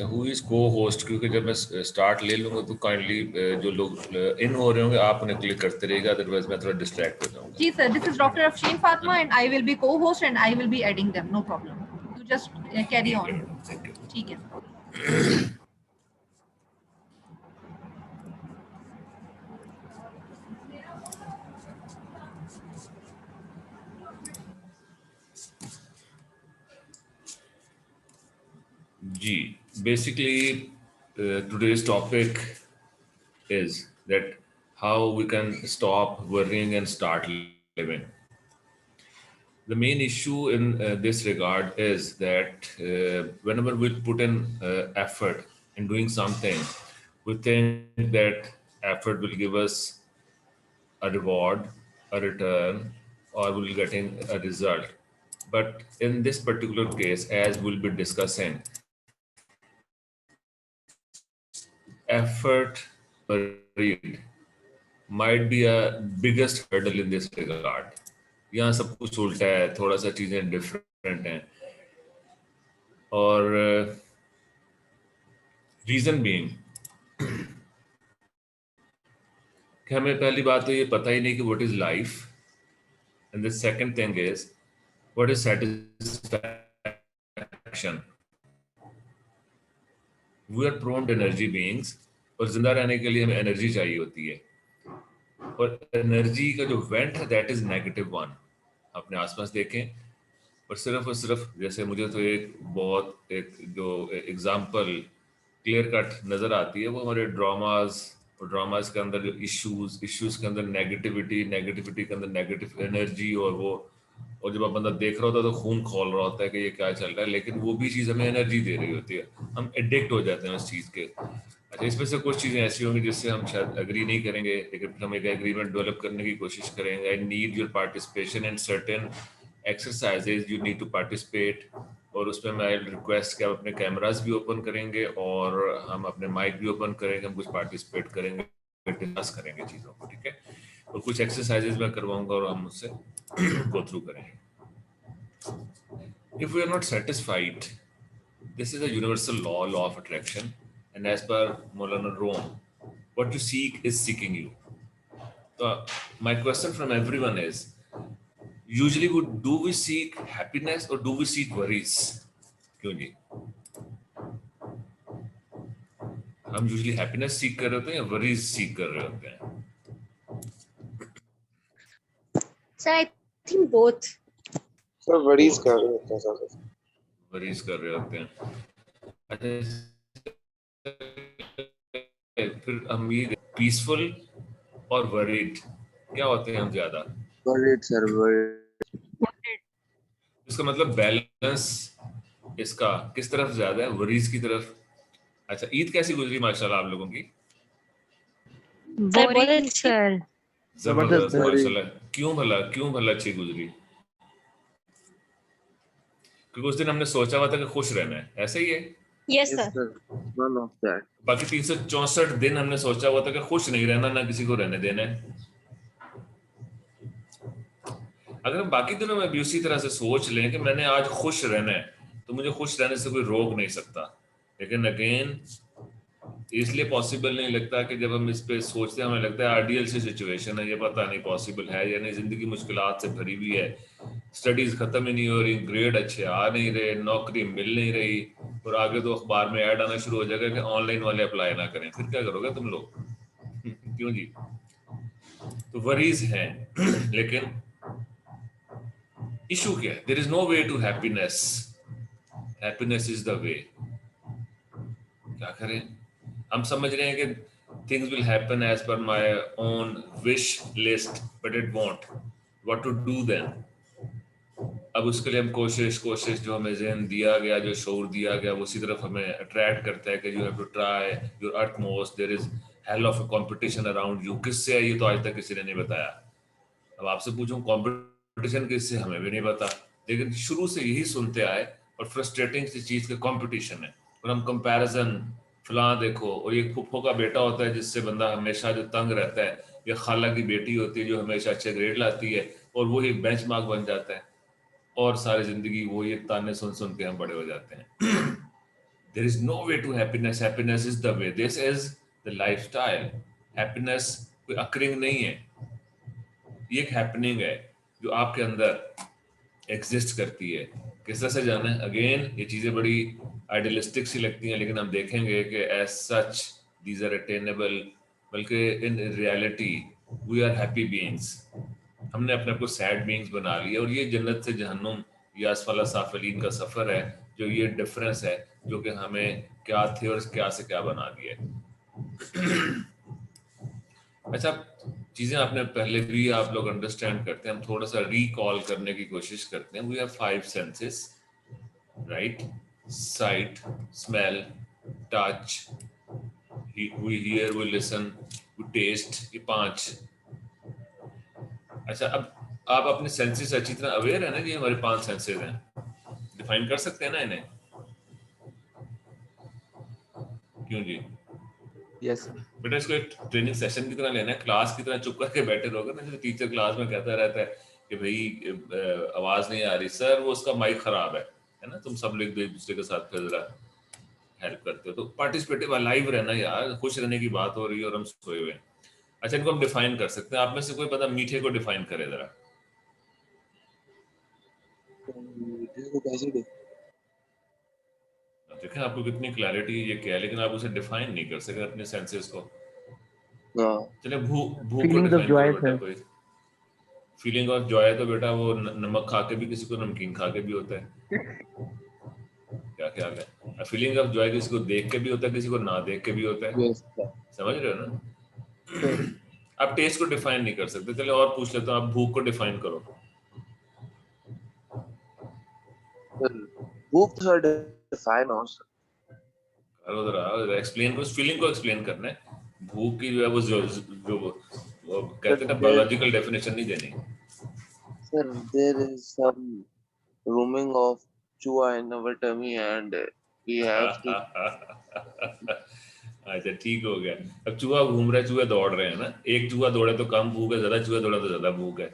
अच्छा, who is को host? क्योंकि जब मैं स्टार्ट ले लूंगा तो काइंडली जो लोग इन हो रहे होंगे आप उन्हें क्लिक करते रहिएगा, अदरवाइज मैं थोड़ा डिस्ट्रैक्ट हो जाऊंगा। जी sir, this is doctor Afsheen Fatima and I will be co host and I will be adding them, no problem, you just carry on. ठीक है। जी, basically today's topic is that how we can stop worrying and start living. The main issue in this regard is that whenever we put in effort in doing something, we think that effort will give us a reward, a return, or we'll be getting a result. But in this particular case, as we'll be discussing, effort buried might be a biggest hurdle in this regard. यहाँ सब कुछ उल्टा है, थोड़ा सा चीजें different हैं, और रीजन बीइंग कि हमें पहली बात तो ये पता ही नहीं कि what is life, and the second thing is what is satisfaction. We are prone to energy beings, और जिंदा रहने के लिए हमें एनर्जी चाहिए होती है, और एनर्जी का जो वेंट है दैट इज नेगेटिव वन। अपने आसपास देखें, और सिर्फ जैसे मुझे तो एक बहुत एक जो एग्जांपल क्लियर कट नज़र आती है वो हमारे ड्रामाज, और ड्रामाज के अंदर जो इश्यूज के अंदर नेगेटिविटी के अंदर नेगेटिव एनर्जी, और जब आप बंदा देख रहा होता है तो खून खोल रहा होता है कि ये क्या चल रहा है, लेकिन वो भी चीज़ हमें एनर्जी दे रही होती है, हम एडिक्ट हो जाते हैं उस चीज़ के। अच्छा, इसमें से कुछ चीज़ें ऐसी होंगी जिससे हम शायद एग्री नहीं करेंगे, लेकिन हम एक एग्रीमेंट डेवलप करने की कोशिश करेंगे। I need your participation in certain exercises, you need to participate, और उसमें मैं रिक्वेस्ट कि आप अपने कैमरास भी ओपन करेंगे और हम अपने माइक भी ओपन करेंगे, हम कुछ पार्टिसिपेट करेंगे, डिस्कस करेंगे चीज़ों को, ठीक है। और कुछ एक्सरसाइजेज मैं करवाऊंगा और हम उससे गो थ्रू करेंगे। If we are not satisfied, this is a universal law of attraction, and as per Maulana Rome, what you seek is seeking you. So my question from everyone is, usually do we seek happiness or do we seek worries? क्यों जी? हम usually happiness सीख कर रहे होते हैं या worries सीख कर रहे होते हैं? Sir I think both. Sir worries कर रहे होते हैं, सर वरीज कर रहे होते हैं। अच्छा, फिर हम ये पीसफुल और वरीड क्या होते हैं हम ज्यादा? Worried sir, worried. इसका मतलब बैलेंस इसका किस तरफ ज्यादा है? वरीज की तरफ। अच्छा, ईद कैसी गुजरी माशाल्लाह आप लोगों की? सर जबरदस्त माशाल्लाह। क्यों भला अच्छी गुजरी? क्योंकि उस दिन हमने सोचा हुआ था कि खुश रहना है, ऐसे ही है? Yes sir. बाकी 364 दिन हमने सोचा हुआ था कि खुश नहीं रहना, ना किसी को रहने देना है। अगर हम बाकी दिनों में भी उसी तरह से सोच लें कि मैंने आज खुश रहना है, तो मुझे खुश रहने से कोई रोक नहीं सकता। लेकिन अगेन इसलिए पॉसिबल नहीं लगता कि जब हम इस पे सोचते हैं हमें लगता है आइडियल सी सिचुएशन है, ये पता नहीं पॉसिबल है या नहीं, जिंदगी मुश्किलात से भरी हुई है, स्टडीज खत्म ही नहीं हो रही, ग्रेड अच्छे आ नहीं रहे, नौकरी मिल नहीं रही, और आगे तो अखबार में ऐड आना शुरू हो जाएगा कि ऑनलाइन वाले अप्लाई ना करें, फिर क्या करोगे तुम लोग? क्यों जी? तो वरीज हैं। लेकिन इशू क्या है? There is no way to happiness, happiness is the way. क्या करें? हम समझ रहे हैं कि things will happen as per my own wish list, but it won't. What to do then? अब उसके लिए हम कोशिश जो हमें ज़हन दिया गया, जो शऊर दिया गया, वो उसी तरफ हमें अट्रैक्ट करता है कि you have to try your utmost. There is hell of a competition around you. किससे है ये तो आज तक किसी ने नहीं बताया। अब आपसे पूछूं कंपटीशन किससे, हमें भी नहीं पता, लेकिन शुरू से यही सुनते आए, और फ्रस्ट्रेटिंग सी चीज़ का कंपटीशन है, और हम कंपैरिजन फलां देखो, और ये फुफ्फो का बेटा होता है जिससे बंदा हमेशा जो तंग रहता है, या खाला की बेटी होती है जो हमेशा अच्छे ग्रेड लाती है, और वो एक बेंचमार्क बन जाता है, और सारी जिंदगी वो ये ताने सुन के हम बड़े हो जाते हैं। There is no way to happiness. Happiness is the way. This is the lifestyle. Happiness कोई occurring नहीं है, ये एक happening है जो आपके अंदर एग्जिस्ट करती है। किस तरह से जाना है? अगेन ये चीजें बड़ी आइडियलिस्टिक सी लगती हैं, लेकिन हम देखेंगे कि as such these are attainable, बल्कि in reality we are happy beings. हमने अपने आप को सैड बीइंग्स बना लिया, और ये जन्नत से जहन्नुम या असफला साफिलीन का सफर है, जो ये डिफरेंस है जो कि हमें क्या थे और क्या से क्या बना दिया है। अच्छा, चीजें आपने पहले भी आप लोग अंडरस्टैंड करते हैं, हम थोड़ा सा रिकॉल करने की कोशिश करते हैं। We have 5 senses, right? Sight, smell, touch, we hear, we listen, we taste, ये 5। अच्छा, अब आप अपने सेंसेस अच्छी तरह अवेयर है ना कि हमारे 5 सेंसेस हैं? डिफाइन कर सकते हैं ना इन्हें? क्यों जी? यस बेटा, इसको एक ट्रेनिंग सेशन की तरह लेना है, क्लास की तरह चुप करके बैठे रहोगे ना, जैसे टीचर क्लास में कहता रहता है कि भाई आवाज नहीं आ रही सर, वो उसका माइक खराब है ना? तुम सब लोग एक दूसरे के साथ फिर जरा हेल्प करते हो, तो पार्टिसिपेटिव लाइव रहना यार, खुश रहने की बात हो रही है और हम सोए हुए हैं। अच्छा, इनको हम डिफाइन कर सकते हैं। आप में से कोई पता मीठे को डिफाइन करे जरा? मीठे को कैसे दे? देखें आपको कितनी क्लैरिटी ये क्या है, लेकिन आप उसे डिफाइन नहीं कर सके अपने सेंसेस को। हाँ चले भूख को फीलिंग्स ऑफ डिफाइन जॉय करो बेटा सर। कोई। फीलिंग ऑफ जॉय तो बेटा वो नमक खा के भी किसी को नमकीन खा के भी होता है। क्या ख्याल है? फीलिंग ऑफ जॉय किसी को देख के भी होता है, किसी को ना देख के भी होता है। Yes sir. समझ रहे हो ना? सर आप टेस्ट को डिफाइन नहीं कर सकते। चलो और पूछ लेता हूँ, आप भूख को डिफाइन करो। भूख तो सर डिफाइन हो सर। करो जरा, एक्सप्लेन करो, फीलिंग को एक्सप्लेन करना है। भूख की जो है वो जो वो कहते हैं ना, बायोलॉजिकल डेफिनेशन नहीं देनी। Sir, there is some roaming of chua in our tummy and we have to. अच्छा, ठीक हो गया। अब चूहा घूम रहा है, चूहे दौड़ रहे हैं ना, एक चूहा दौड़े तो कम भूख है, ज्यादा चूहे दौड़े तो ज्यादा भूख है।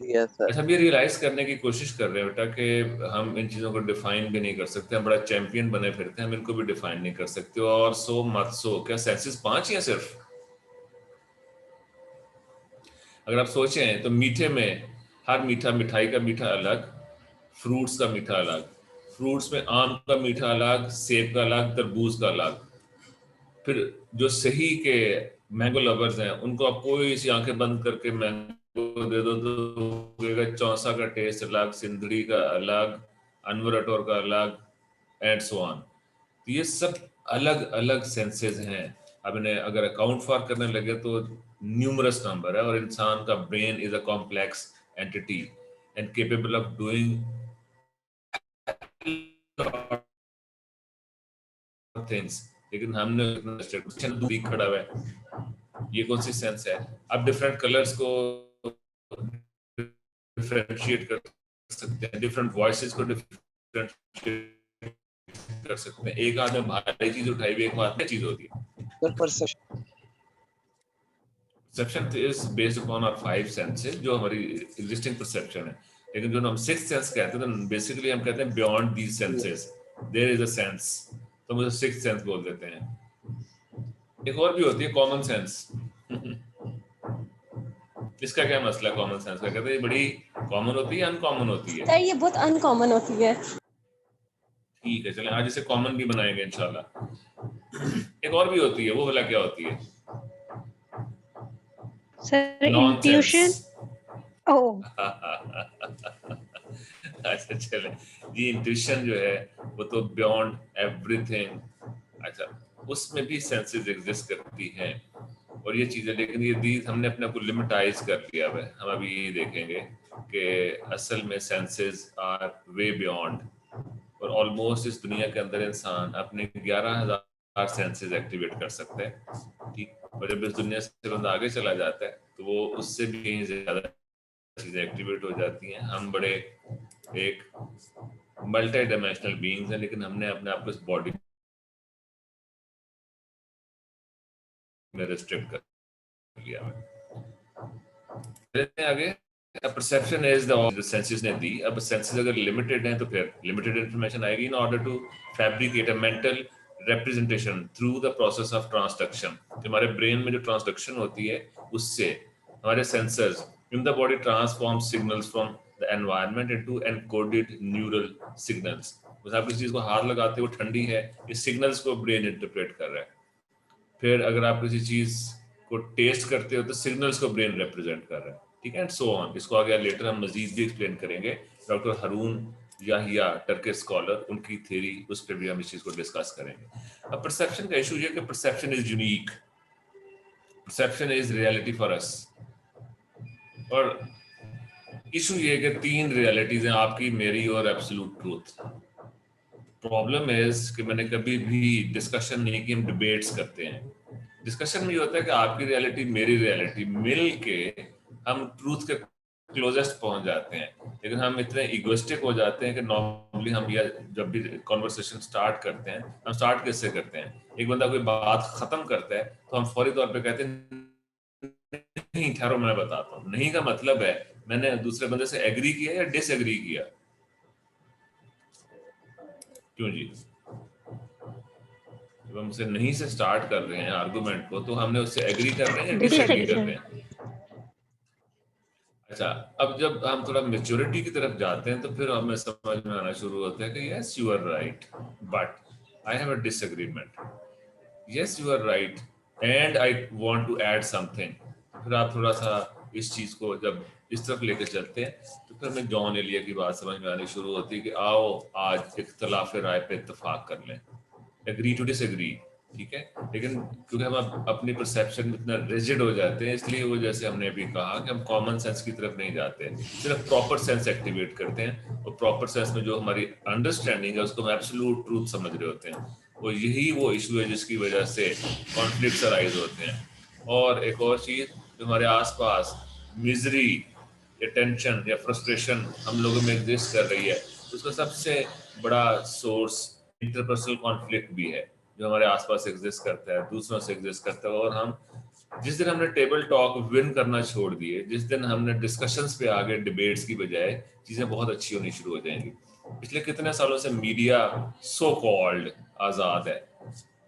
Yes sir. अच्छा, हम ये रियलाइज करने की कोशिश कर रहे हैं बेटा कि हम इन चीजों को डिफाइन भी नहीं कर सकते। हम बड़ा चैंपियन बने फिरते हैं, हम इनको भी डिफाइन नहीं कर सकते। और सो मत सो, क्या सेंसेस 5 ही हैं सिर्फ? अगर आप सोचें तो मीठे में हर मीठा, मिठाई का मीठा अलग, फ्रूट्स का मीठा अलग। फ्रूट्स में आम का मीठा अलग, सेब का अलग, तरबूज का अलग। फिर जो सही के मैंगो लवर्स हैं, उनको आप कोई सी आंखें बंद करके मैंगो दे दो तो चौसा का टेस्ट अलग, सिंधड़ी का अलग, अनवर अटोर का अलग, एंड सो ऑन। तो ये सब अलग अलग सेंसेस हैं। अब इन्हें अगर अकाउंट फॉर करने लगे तो न्यूमरस नंबर है, और इंसान का brain is a complex entity and capable of doing things. लेकिन हमने दूरी खड़ा हुआ है, ये कौन सी सेंस है? आप डिफरेंट कलर्स को डिफरेंशिएट कर सकते हैं, डिफरेंट वॉइसेस को डिफरेंशिएट कर सकते हैं। एक आदमी भारी चीज उठाई हुई, एक हाथ में चीज होती है। Sir, perception. Perception is based upon our 5 senses, जो हमारी existing perception है। लेकिन जो हम 6th sense कहते हैं, तो बेसिकली हम कहते हैं beyond these senses there is a sense, तो मुझे 6th sense बोल देते हैं। एक और भी होती है कॉमन सेंस। इसका क्या मसला है कॉमन सेंस का? कहते हैं बड़ी कॉमन होती है, अनकॉमन होती है। सर ये बहुत अनकॉमन होती है। ठीक है, चलें आज इसे कॉमन भी बनाएंगे इंशाल्लाह। एक और भी होती है, वो वाला क्या होती है? Sir nonsense. इंट्यूशन। ओह अच्छा चले जी, इंट्यूशन जो है वो तो बियॉन्ड एवरीथिंग। अच्छा, उसमें भी सेंसेस एग्जिस्ट करती हैं और ये चीजें, लेकिन ये दीज हमने अपने को लिमिटाइज कर लिया है। हम अभी ये देखेंगे कि असल में सेंसेस आर वे बियॉन्ड, और ऑलमोस्ट इस दुनिया के अंदर इंसान अपने 11,000 सेंसेस एक्टिवेट कर सकता है। ठीक, और जब इस दुनिया से बंदा आगे चला जाता है तो वो उससे भी कहीं ज्यादा चीजें एक्टिवेट हो जाती हैं। हम बड़े एक मल्टी डायमेंशनल बीइंग्स हैं, लेकिन हमने अपने आप को इस बॉडी में रिस्ट्रिक्ट कर लिया है। आगे परसेप्शन इज द सेंसेस ने दी। अब सेंसेस अगर लिमिटेड हैं तो फिर लिमिटेड इंफॉर्मेशन आएगी in order to fabricate a mental representation through the process of transduction। हमारे ब्रेन में जो ट्रांसडक्शन होती है उससे हमारे sensors in the body transform signals from the environment into encoded neural signals। बस आप किसी चीज को हाथ लगाते हो ठंडी है, इस सिग्नल्स को ब्रेन इंटरप्रेट कर रहा है। फिर अगर आप किसी चीज को टेस्ट करते हो तो सिग्नल्स को ब्रेन रिप्रेजेंट कर रहा है, ठीक है, एंड सो ऑन। इसको आगे लेटर हम मजीद भी एक्सप्लेन करेंगे। Doctor Harun Yahya Turkish scholar, उनकी थ्योरी, उस पर भी हम इस चीज को डिस्कस करेंगे। अब परसेप्शन का इशू ये कि perception is unique, perception is reality for us. और इशू ये कि तीन रियलिटीज हैं, आपकी, मेरी और एब्सोल्यूट ट्रूथ। प्रॉब्लम इज कि मैंने कभी भी डिस्कशन नहीं की, हम डिबेट्स करते हैं। डिस्कशन में ये होता है कि आपकी रियलिटी मेरी रियलिटी मिल के हम ट्रूथ के क्लोजेस्ट पहुंच जाते हैं। लेकिन हम इतने इगोइस्टिक हो जाते हैं कि नॉर्मली हम या जब भी कॉन्वर्सेशन स्टार्ट करते हैं, हम स्टार्ट किससे करते हैं? एक बंदा कोई बात खत्म करता है तो हम फौरी तौर पे कहते हैं नहीं ठहरो मैं बताता हूँ। नहीं का मतलब है मैंने दूसरे बंदे से एग्री किया या डिसएग्री किया। क्यों जी? जब हम उसे नहीं से स्टार्ट कर रहे हैं आर्गुमेंट को, तो हमने उससे एग्री कर रहे हैं या डिसएग्री कर रहे हैं? अच्छा, अब जब हम थोड़ा मेच्योरिटी की तरफ जाते हैं तो फिर हमें समझ में आना शुरू होता है कि yes you are right but I have a disagreement. Yes you are right and I want to add something. फिर आप थोड़ा सा इस चीज को जब इस तरफ लेकर चलते हैं तो फिर हमें जॉन एलिया की बात समझ में आनी शुरू होती है कि आओ आज इख्तलाफ राय पे इत्तेफाक कर लें, एग्री टू डिसएग्री, ठीक है। लेकिन क्योंकि हम अपनी परसेप्शन में इतना रिजिड हो जाते हैं, इसलिए वो जैसे हमने अभी कहा कि हम कॉमन सेंस की तरफ नहीं जाते, सिर्फ प्रॉपर सेंस एक्टिवेट करते हैं। और प्रॉपर सेंस में जो हमारी अंडरस्टैंडिंग है उसको हम एब्सोल्यूट ट्रूथ समझ रहे होते हैं। और यही वो इशू है जिसकी वजह से कॉन्फ्लिक्ट्स अराइज होते हैं। और एक और चीज, जो हमारे आसपास मिजरी या टेंशन या फ्रस्ट्रेशन हम लोगों में एग्जिस्ट कर रही है, उसका सबसे बड़ा सोर्स इंटरपर्सनल कॉन्फ्लिक्ट भी है, जो हमारे आसपास एग्जिस्ट करता है, दूसरों से एग्जिस्ट करता है। और हम जिस दिन हमने टेबल टॉक विन करना छोड़ दिए, जिस दिन हमने डिस्कशंस पे आ गए डिबेट्स की बजाय, चीजें बहुत अच्छी होनी शुरू हो जाएंगी। पिछले कितने सालों से मीडिया सो कॉल्ड आजाद है,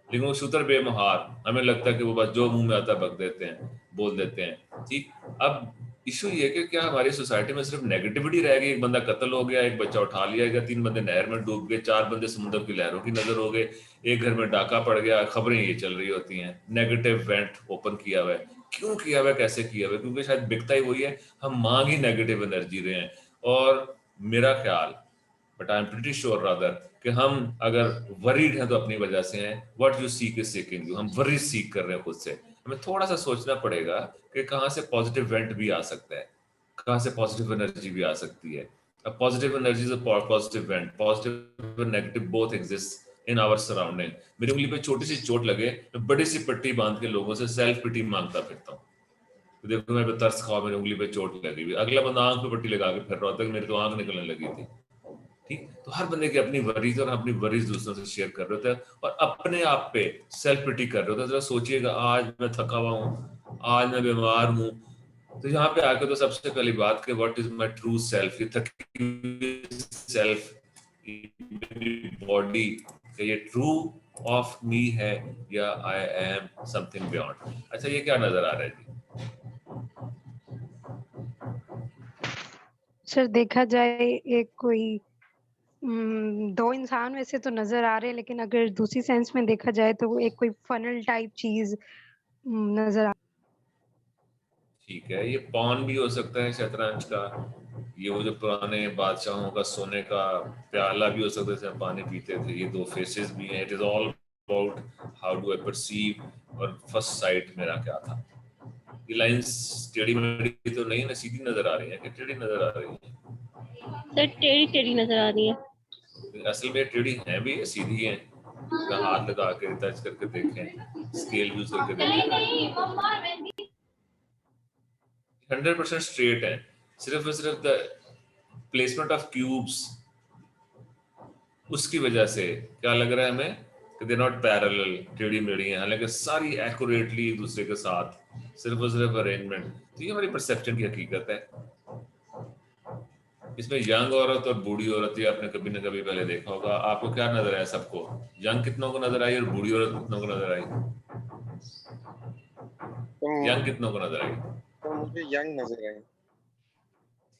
लेकिन वो शूतर बेमहार, हमें लगता है कि वो बस जो मुंह में आता है बक देते हैं, बोल देते हैं, ठीक। अब इशू ये कि क्या हमारी सोसाइटी में सिर्फ नेगेटिविटी रह गई? एक बंदा कत्ल हो गया, एक बच्चा उठा लिया गया, 3 बंदे नहर में डूब गए, 4 बंदे समुद्र की लहरों की नजर हो गए, एक घर में डाका पड़ गया, खबरें ये चल रही होती हैं। नेगेटिव वेंट ओपन किया हुआ है। क्यों किया हुआ है, कैसे किया हुआ है? क्योंकि शायद बिकता ही वही है, हम मांग ही नेगेटिव एनर्जी रहे हैं। और मेरा ख्याल, but I am pretty sure rather, कि हम अगर वरीड हैं तो अपनी वजह से हैं। What you seek is seeking you. हम वरी सीक कर रहे हैं खुद से। हमें थोड़ा सा सोचना पड़ेगा कि कहाँ से पॉजिटिव वेंट भी आ सकता है, कहाँ से पॉजिटिव एनर्जी भी आ सकती है। अब positive energy is a positive vent, positive और negative both exist in our surrounding. मेरी उंगली पे छोटी सी चोट लगे, मैं बड़ी सी पट्टी बांध के लोगों से सेल्फ पिटी मांगता फिरता हूँ। तो देखो मेरे पे तरस खाओ, मेरी उंगली पे चोट लगी हुई, अगला बंदा आंख पे पट्टी लगा के फिर रहा होता है, मेरी तो आंख निकलने लगी थी, ठीक। तो हर बंदे की अपनी वरीज और अपनी वरीज दूसरों से शेयर कर रहे होते हैं और अपने आप पे सेल्फ पिटी कर रहे होते हैं। जरा सोचिएगा, आज मैं थका हुआ हूँ, आज मैं बीमार हूँ, तो यहाँ पे आके तो सबसे पहली बात कि what is my true self, ये थकी सेल्फ बॉडी, ये ट्रू ऑफ मी है या आई एम समथिंग बियॉन्ड। अच्छा, ये क्या नजर आ रहा है जी? सर देखा जाए एक कोई दो इंसान वैसे तो नजर आ रहे हैं, लेकिन अगर दूसरी सेंस में देखा जाए तो वो एक कोई फनल टाइप चीज नजर आ। ठीक है, ये पॉन भी हो सकता है शतरंज का, ये वो जो पुराने बादशाहों का सोने का प्याला भी हो सकता है जिसमें पानी पीते थे, ये 2 फेसेस भी हैं। It is all about how do I perceive. और फर्स्ट साइट मेरा क्या था? ये लाइंस टेढ़ी मेढ़ी तो नहीं ना, सीधी नजर आ रही है कि टेढ़ी नजर आ रही है? सर टेढ़ी टेढ़ी नजर आ रही है। असल में टेढ़ी है भी है, सीधी है। हाथ लगा के टच करके देखें, स्केल यूज करके देखें, 100% स्ट्रेट है। सिर्फ और सिर्फ द प्लेसमेंट ऑफ क्यूब्स, उसकी वजह से क्या लग रहा है हमें कि दे नॉट पैरेलल, टेढ़ी मेढ़ी हैं, हालांकि सारी एक्यूरेटली एक दूसरे के साथ, सिर्फ और सिर्फ अरेंजमेंट। तो ये हमारी परसेप्शन की हकीकत है। इसमें यंग औरत और बूढ़ी औरत, ये आपने कभी न कभी पहले देखा होगा। आपको क्या नजर आया सबको? यंग कितनों को नजर आई और बूढ़ी औरत कितनों को नजर आई? तो यंग कितनों को नजर आई? तो मुझे यंग नजर आई।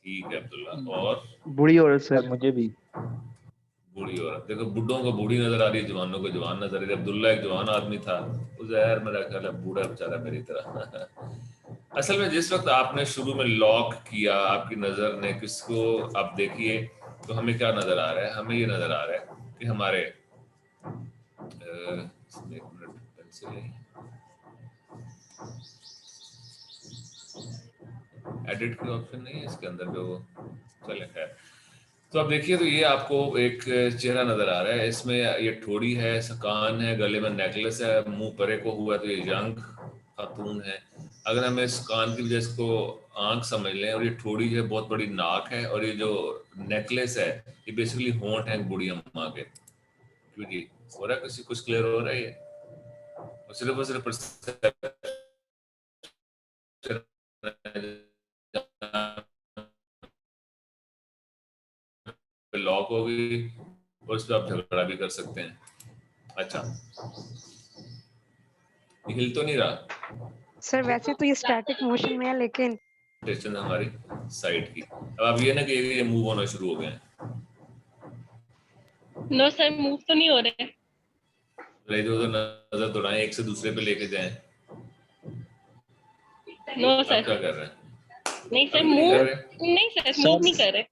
ठीक है अब्दुल्ला। और बूढ़ी औरत सर, मुझे भी। बूढ़ी औरत, देखो बुड्ढों को बूढ़ी नजर आ रही है, जवानों को जवान नजर आ रही है। अब्दुल्ला एक जवान आदमी था, उजैर मेरा ख्याल है बूढ़ा बेचारा मेरी तरह। असल में जिस वक्त आपने शुरू में लॉक किया, आपकी नजर ने किसको, आप देखिए तो हमें क्या नजर आ रहा है? हमें ये नजर आ रहा है कि हमारे इसमें एक मिनट पेंसिल है, एडिट का ऑप्शन नहीं है इसके अंदर जो, चले खैर। तो आप देखिए तो ये आपको एक चेहरा नजर आ रहा है, इसमें ये ठोड़ी है, कान है, गले में नेकलेस है, मुंह परे को हुआ तो ये यंग खातून है। अगर हम इस कान की वजह इसको आंख समझ लें, और ये ठोड़ी जो है बहुत बड़ी नाक है, और ये जो नेकलेस है ये बेसिकली होंठ है बूढ़ी अम्मा के। क्योंकि हो रहा है किसी कुछ क्लियर हो रहा है ये? और सिर्फ perception लॉक हो गई, और इस पर आप झगड़ा भी कर सकते हैं। अच्छा, ये हिल तो नहीं रहा? सर वैसे तो ये स्टैटिक मोशन में है, लेकिन टेंशन हमारी साइड की। अब आप ये ना कि ये मूव होना शुरू हो गए हैं, नो सर, मूव तो नहीं हो रहे। इधर उधर नजर दौड़ाएं, एक से दूसरे पे लेके जाएं। नो आप सर, क्या कर रहे हैं? नहीं सर, अभी नहीं मूव कर रहे? नहीं सर, मूव नहीं कर रहे।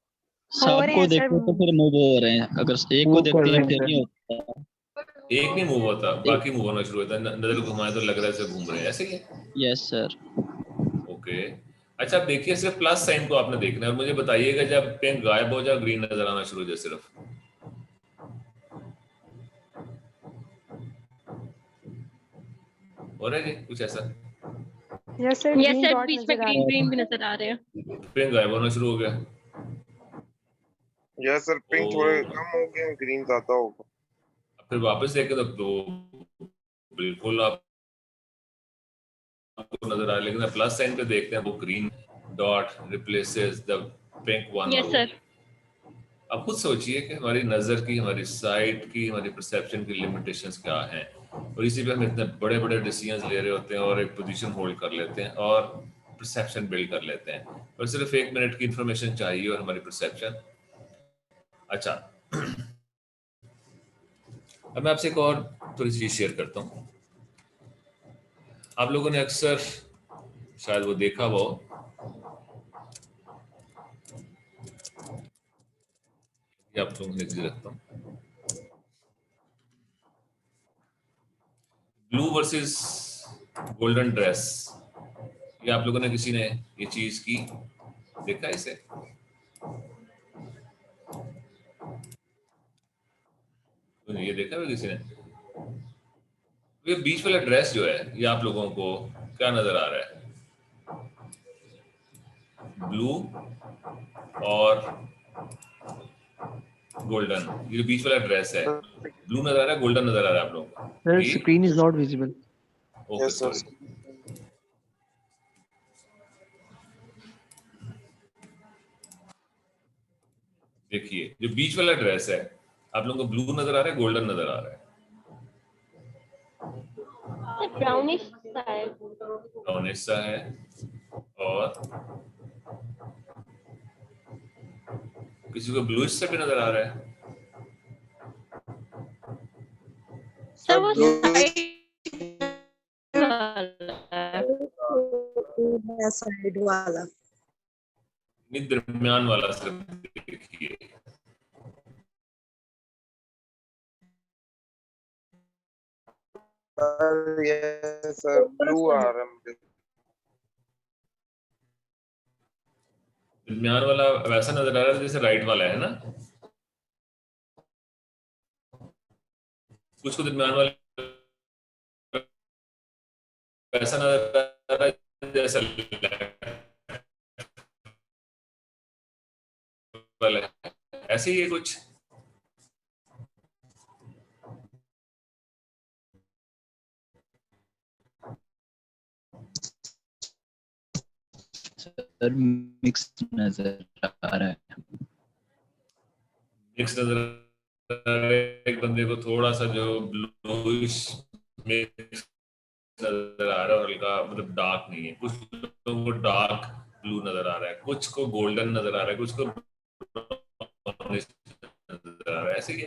हो रहे सबको हैं सर। देखो तो फिर मूव हो रहे हैं, अगर एक को Move कर देखते रहे हैं हैं फिर सर। नहीं होता। एक नहीं मूव होता, एक, बाकी मूव होना शुरू होता है। नजर को घुमाए तो लग रहा है जैसे घूम रहे हैं, ऐसे ही है। Yes sir. ओके, अच्छा आप देखिए सिर्फ प्लस साइन को आपने देखना है, और मुझे बताइएगा जब पिंक गायब हो जाए, ग्रीन नजर आना शुरू हो जाए सिर्फ। हो रहा है जी कुछ ऐसा? Yes sir, yes green sir, dot बीच में नजर आ ग्रीन रहा ग्रीन भी नजर आ रहे हैं। पिंक गायब होना शुरू हो गया। यस सर, पिंक थोड़े ओ, कम हो गए, ग्रीन ज्यादा होगा। फिर वापस देखे तो बिल्कुल आपको नजर आ रहा है, लेकिन प्लस साइन पे देखते हैं वो green dot replaces the pink one. Yes और सर। अब खुद सोचिए कि हमारी नज़र की, हमारी साइट की, हमारी परसेप्शन की लिमिटेशंस क्या हैं, और इसी पे हम इतने बड़े बड़े डिसीजंस ले रहे होते हैं और एक पोजीशन होल्ड कर लेते हैं और परसेप्शन बिल्ड कर लेते हैं, और सिर्फ 1 मिनट की इंफॉर्मेशन चाहिए और हमारी परसेप्शन। अच्छा, अब मैं आपसे एक और थोड़ी सी चीज़ शेयर करता हूँ। आप लोगों ने अक्सर शायद वो देखा वो, आप लोगों ने रखता हूँ, ब्लू वर्सेस गोल्डन ड्रेस। ये आप लोगों ने, किसी ने ये चीज की देखा इसे? ये देखा है किसी ने? ये बीच वाला ड्रेस जो है, ये आप लोगों को क्या नजर आ रहा है? ब्लू और गोल्डन, ये जो बीच वाला ड्रेस है, ब्लू नजर आ रहा है, गोल्डन नजर आ रहा है आप लोगों को? सर ये screen is not visible. Okay yes sir. Sorry. देखिए जो बीच वाला ड्रेस है, आप लोगों को ब्लू नजर आ रहा है, गोल्डन नजर आ रहा है? ब्राउनिश सा है। ब्राउनिश सा है। और किसी को ब्लूइश सा भी नजर आ रहा है? सर वो ब्लू साइड वाला साइड वाला। नहीं, दरमियान वाला सिर्फ देखिए। यस सर, ब्लू आ रहा है मुझे। दरमियान वाला वैसा नजर आ रहा है जैसे राइट वाला है ना, कुछ को दरमियान वाला वैसा नजर आ रहा है जैसा लेफ्ट वाला है, ऐसे ही है कुछ। सर मिक्स नजर आ रहा है। मिक्स नजर आ रहा है, एक बंदे को थोड़ा सा जो ब्लूइश मिक्स नजर आ रहा है, हल्का मतलब डार्क नहीं है, कुछ लोगों को डार्क ब्लू नजर आ रहा है, कुछ को गोल्डन नजर आ रहा है, कुछ को ब्राउनिश नजर आ रहा है। ऐसे ही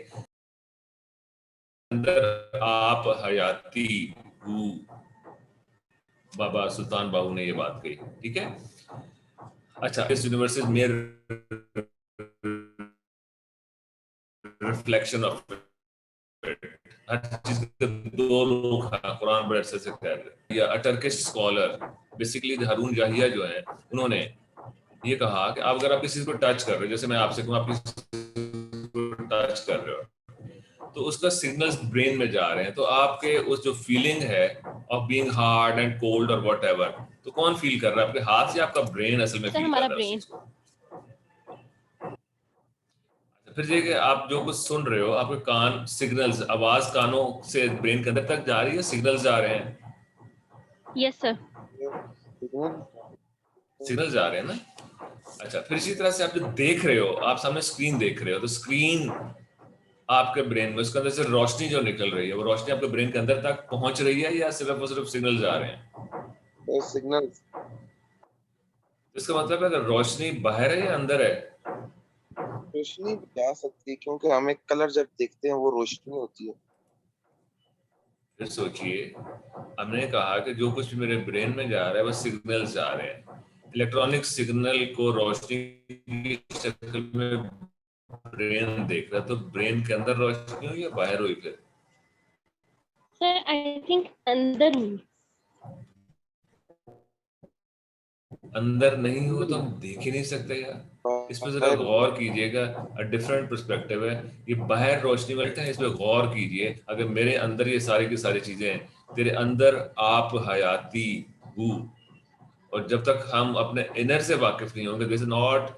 अंदर आप हयाती हूँ, बाबा सुल्तान बाहू ने ये बात कही, ठीक है। अच्छा, इस universe is mayor reflection of her चीज के दो रुख हैं, कुरान बड़े अच्छे से कह रहे हैं। या टर्किश स्कॉलर बेसिकली हारून जाहिया जो है, उन्होंने ये कहा कि आप अगर आप किसी को टच कर रहे हो, जैसे मैं आपसे कहूँ आप किसी को टच कर रहे हो, तो उसका सिग्नल्स ब्रेन में जा रहे हैं, तो आपके उस जो फीलिंग है of being hard and cold और व्हाटएवर, तो कौन फील कर रहा है, आपके हाथ या आपका ब्रेन असल में सर फील कर हमारा रहा है उस ब्रेन। चीज को। फिर ये कि आप जो कुछ सुन रहे हो, आपके कान सिग्नल्स, आवाज कानों से ब्रेन के अंदर तक जा रही है, सिग्नल्स जा रहे हैं, यस सर। सिग्नल जा रहे हैं ना। अच्छा, फिर इसी तरह से आप जो देख रहे हो, आप सामने स्क्रीन देख रहे हो, तो स्क्रीन आपके ब्रेन में उसके अंदर से रोशनी जो निकल रही है, वो रोशनी आपके ब्रेन के अंदर तक पहुंच रही है या सिर्फ और सिर्फ सिग्नल जा रहे हैं? सिग्नल। इसका मतलब है अगर रोशनी बाहर है या अंदर है? रोशनी जा सकती है क्योंकि हमें कलर जब देखते हैं वो रोशनी होती है। फिर सोचिए, हमने कहा कि जो कुछ भी मेरे ब्रेन में जा रहा है वो सिग्नल जा रहे हैं, इलेक्ट्रॉनिक सिग्नल को रोशनी की शक्ल में ब्रेन देख रहा है, तो ब्रेन के अंदर रोशनी हुई या बाहर हुई? फिर सर आई थिंक अंदर नहीं। अंदर नहीं हो तो हम देख ही नहीं सकते यार। इस पे जरा गौर कीजिएगा, डिफरेंट पर्सपेक्टिव है। ये बाहर रोशनी वाला है, इस पे गौर कीजिए। अगर मेरे अंदर ये सारी की सारी चीजें हैं, तेरे अंदर आप हयाती हूँ, और जब तक हम अपने इनर से वाकिफ नहीं होंगे, this is not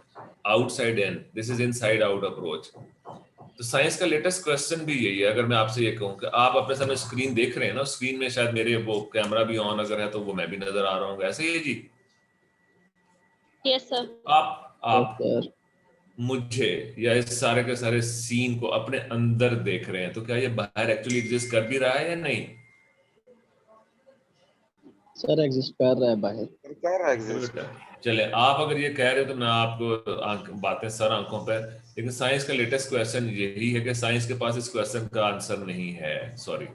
outside in, this is inside out approach. तो साइंस का लेटेस्ट क्वेश्चन भी यही है। अगर मैं आपसे ये कहूँ कि आप अपने सामने स्क्रीन देख रहे हैं ना, स्क्रीन में शायद मेरे वो कैमरा भी ऑन अगर है तो वो मैं भी नजर आ रहा हूँ, ऐसे ही है जी। Yes sir. आप सर मुझे या इस सारे के सारे सीन को अपने अंदर देख रहे हैं, तो क्या ये बाहर एक्चुअली एग्जिस्ट कर भी रहा है या नहीं? सर एग्जिस्ट कर रहा है बाहर। क्या रहा एग्जिस्ट। चले, आप अगर ये कह रहे हो तो मैं आपको बातें सर आंखों पर, लेकिन साइंस का लेटेस्ट क्वेश्चन यही है कि साइंस के पास इस क्वेश्चन का आंसर नहीं है। सॉरी,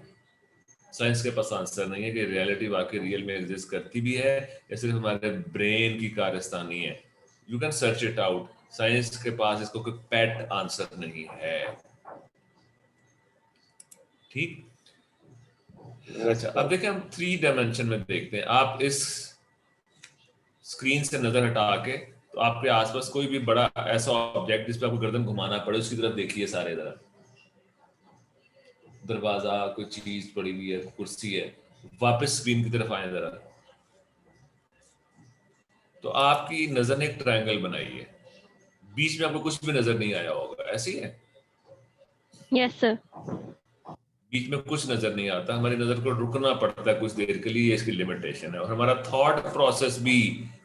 साइंस के पास आंसर नहीं है कि रियलिटी वाकई रियल में एग्जिस्ट करती भी है या सिर्फ हमारे ब्रेन की कारस्तानी है। You can search it out. Science के पास इसको कोई पैट आंसर नहीं है, ठीक। अच्छा, अब देखिए हम 3 डायमेंशन में देखते हैं। आप इस स्क्रीन से नजर हटा के तो आपके आसपास कोई भी बड़ा ऐसा ऑब्जेक्ट जिस पे आपको गर्दन घुमाना पड़े, उसकी तरफ देखिए सारे तरफ। दरवाजा, कोई चीज पड़ी हुई है, कुर्सी है, वापस स्क्रीन की तरफ आए जरा। तो आपकी नजर ने एक ट्रायंगल बनाई है, बीच में आपको कुछ भी नजर नहीं आया होगा, ऐसे ही है? Yes sir. बीच में कुछ नजर नहीं आता, हमारी नजर को रुकना पड़ता है कुछ देर के लिए, इसकी लिमिटेशन है। और हमारा थॉट प्रोसेस भी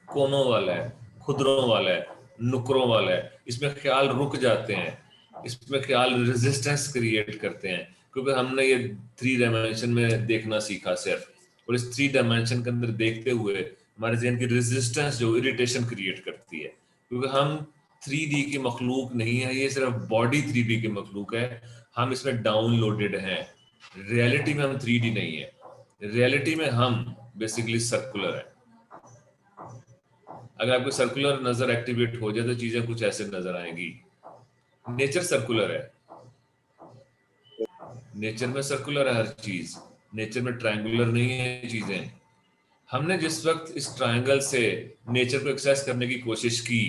कोनों वाला है, खुदरों वाला है, नुकरों वाला है। इसमें ख्याल रुक जाते हैं, इसमें ख्याल रेजिस्टेंस क्रिएट करते हैं, क्योंकि हमने ये 3 डायमेंशन में देखना सीखा सिर्फ। और इस 3 डायमेंशन के अंदर देखते हुए हमारे जहन की रेजिस्टेंस जो इरिटेशन क्रिएट करती है, क्योंकि हम 3D की मखलूक नहीं है, ये सिर्फ बॉडी 3D की मखलूक है। हम इसमें डाउनलोडेड हैं। रियलिटी में हम 3D नहीं है, रियलिटी में हम बेसिकली सर्कुलर है। अगर आपको सर्कुलर नजर एक्टिवेट हो जाए तो चीजें कुछ ऐसे नजर आएंगी। नेचर सर्कुलर है, नेचर में सर्कुलर है हर चीज, नेचर में ट्रायंगुलर नहीं है चीजें। हमने जिस वक्त इस ट्रायंगल से नेचर को एक्सेस करने की कोशिश की,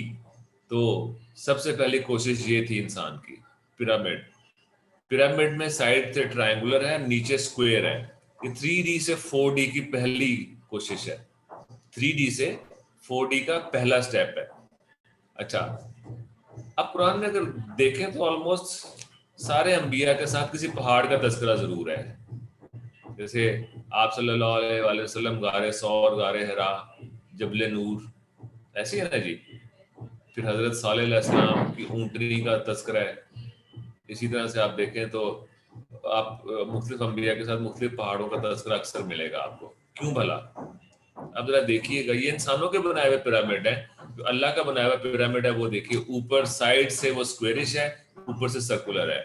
तो सबसे पहली कोशिश ये थी इंसान की, पिरामिड। पिरामिड में साइड से ट्रायंगुलर है, नीचे स्क्वायर है। ये 3D से 4D की पहली कोशिश है, 3D से 4D का पहला स्टेप है। अच्छा, अब कुरान में अगर देखें तो ऑलमोस्ट सारे अंबिया के साथ किसी पहाड़ का तस्करा जरूर है। जैसे आप सल्लल्लाहु अलैहि वसल्लम गारे सौर, गारे हिरा, जबले नूर, ऐसे है ना जी। फिर हजरत सालेह अलैहिस्सलाम की ऊंटनी का तस्करा है, इसी तरह से आप देखें तो आप मुख्तलिफ अंबिया के साथ मुख्तलिफ पहाड़ों का तस्करा अक्सर मिलेगा आपको। क्यों भला? अब जरा देखिएगा, ये इंसानों के बनाए हुए पिरामिड है, जो अल्लाह का बनाया हुआ पिरामिड है वो देखिए, ऊपर साइड से वो स्क्वेरिश है, ऊपर से सर्कुलर है।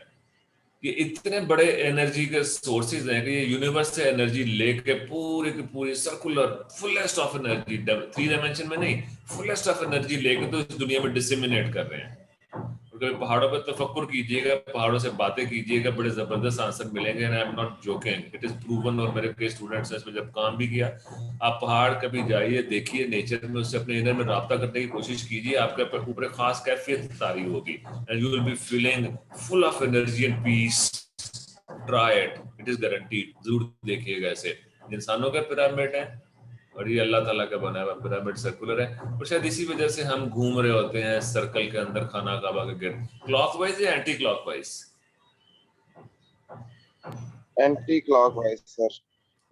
ये इतने बड़े एनर्जी के सोर्सेज हैं कि ये यूनिवर्स से एनर्जी लेके पूरी की पूरी circular fullest of energy, 3 dimension में नहीं, फुलेस्ट ऑफ एनर्जी लेके तो इस दुनिया में डिसेमिनेट कर रहे हैं। कभी पहाड़ों पर तफक्कुर कीजिएगा, पहाड़ों से बातें कीजिएगा, बड़े जबरदस्त आंसर मिलेंगे। And I am not joking, it is proven. और मेरे कई स्टूडेंट्स ने इसमें जब काम भी किया। आप पहाड़ कभी जाइए, देखिए नेचर में, उससे अपने इनर में राब्ता करने की कोशिश कीजिए, आपके ऊपर खास कैफियत तारी होगी and you will be feeling full of energy and peace. Try it, it is guaranteed. जरूर देखिएगा। ऐसे इंसानों का पिरामिड है और ये अल्लाह ताला का बनाया हुआ पिरामिड सर्कुलर है, और शायद इसी वजह से हम घूम रहे होते हैं सर्कल के अंदर खाना काबा के गिर्द। क्लॉकवाइज या anti clockwise? Anti clockwise sir.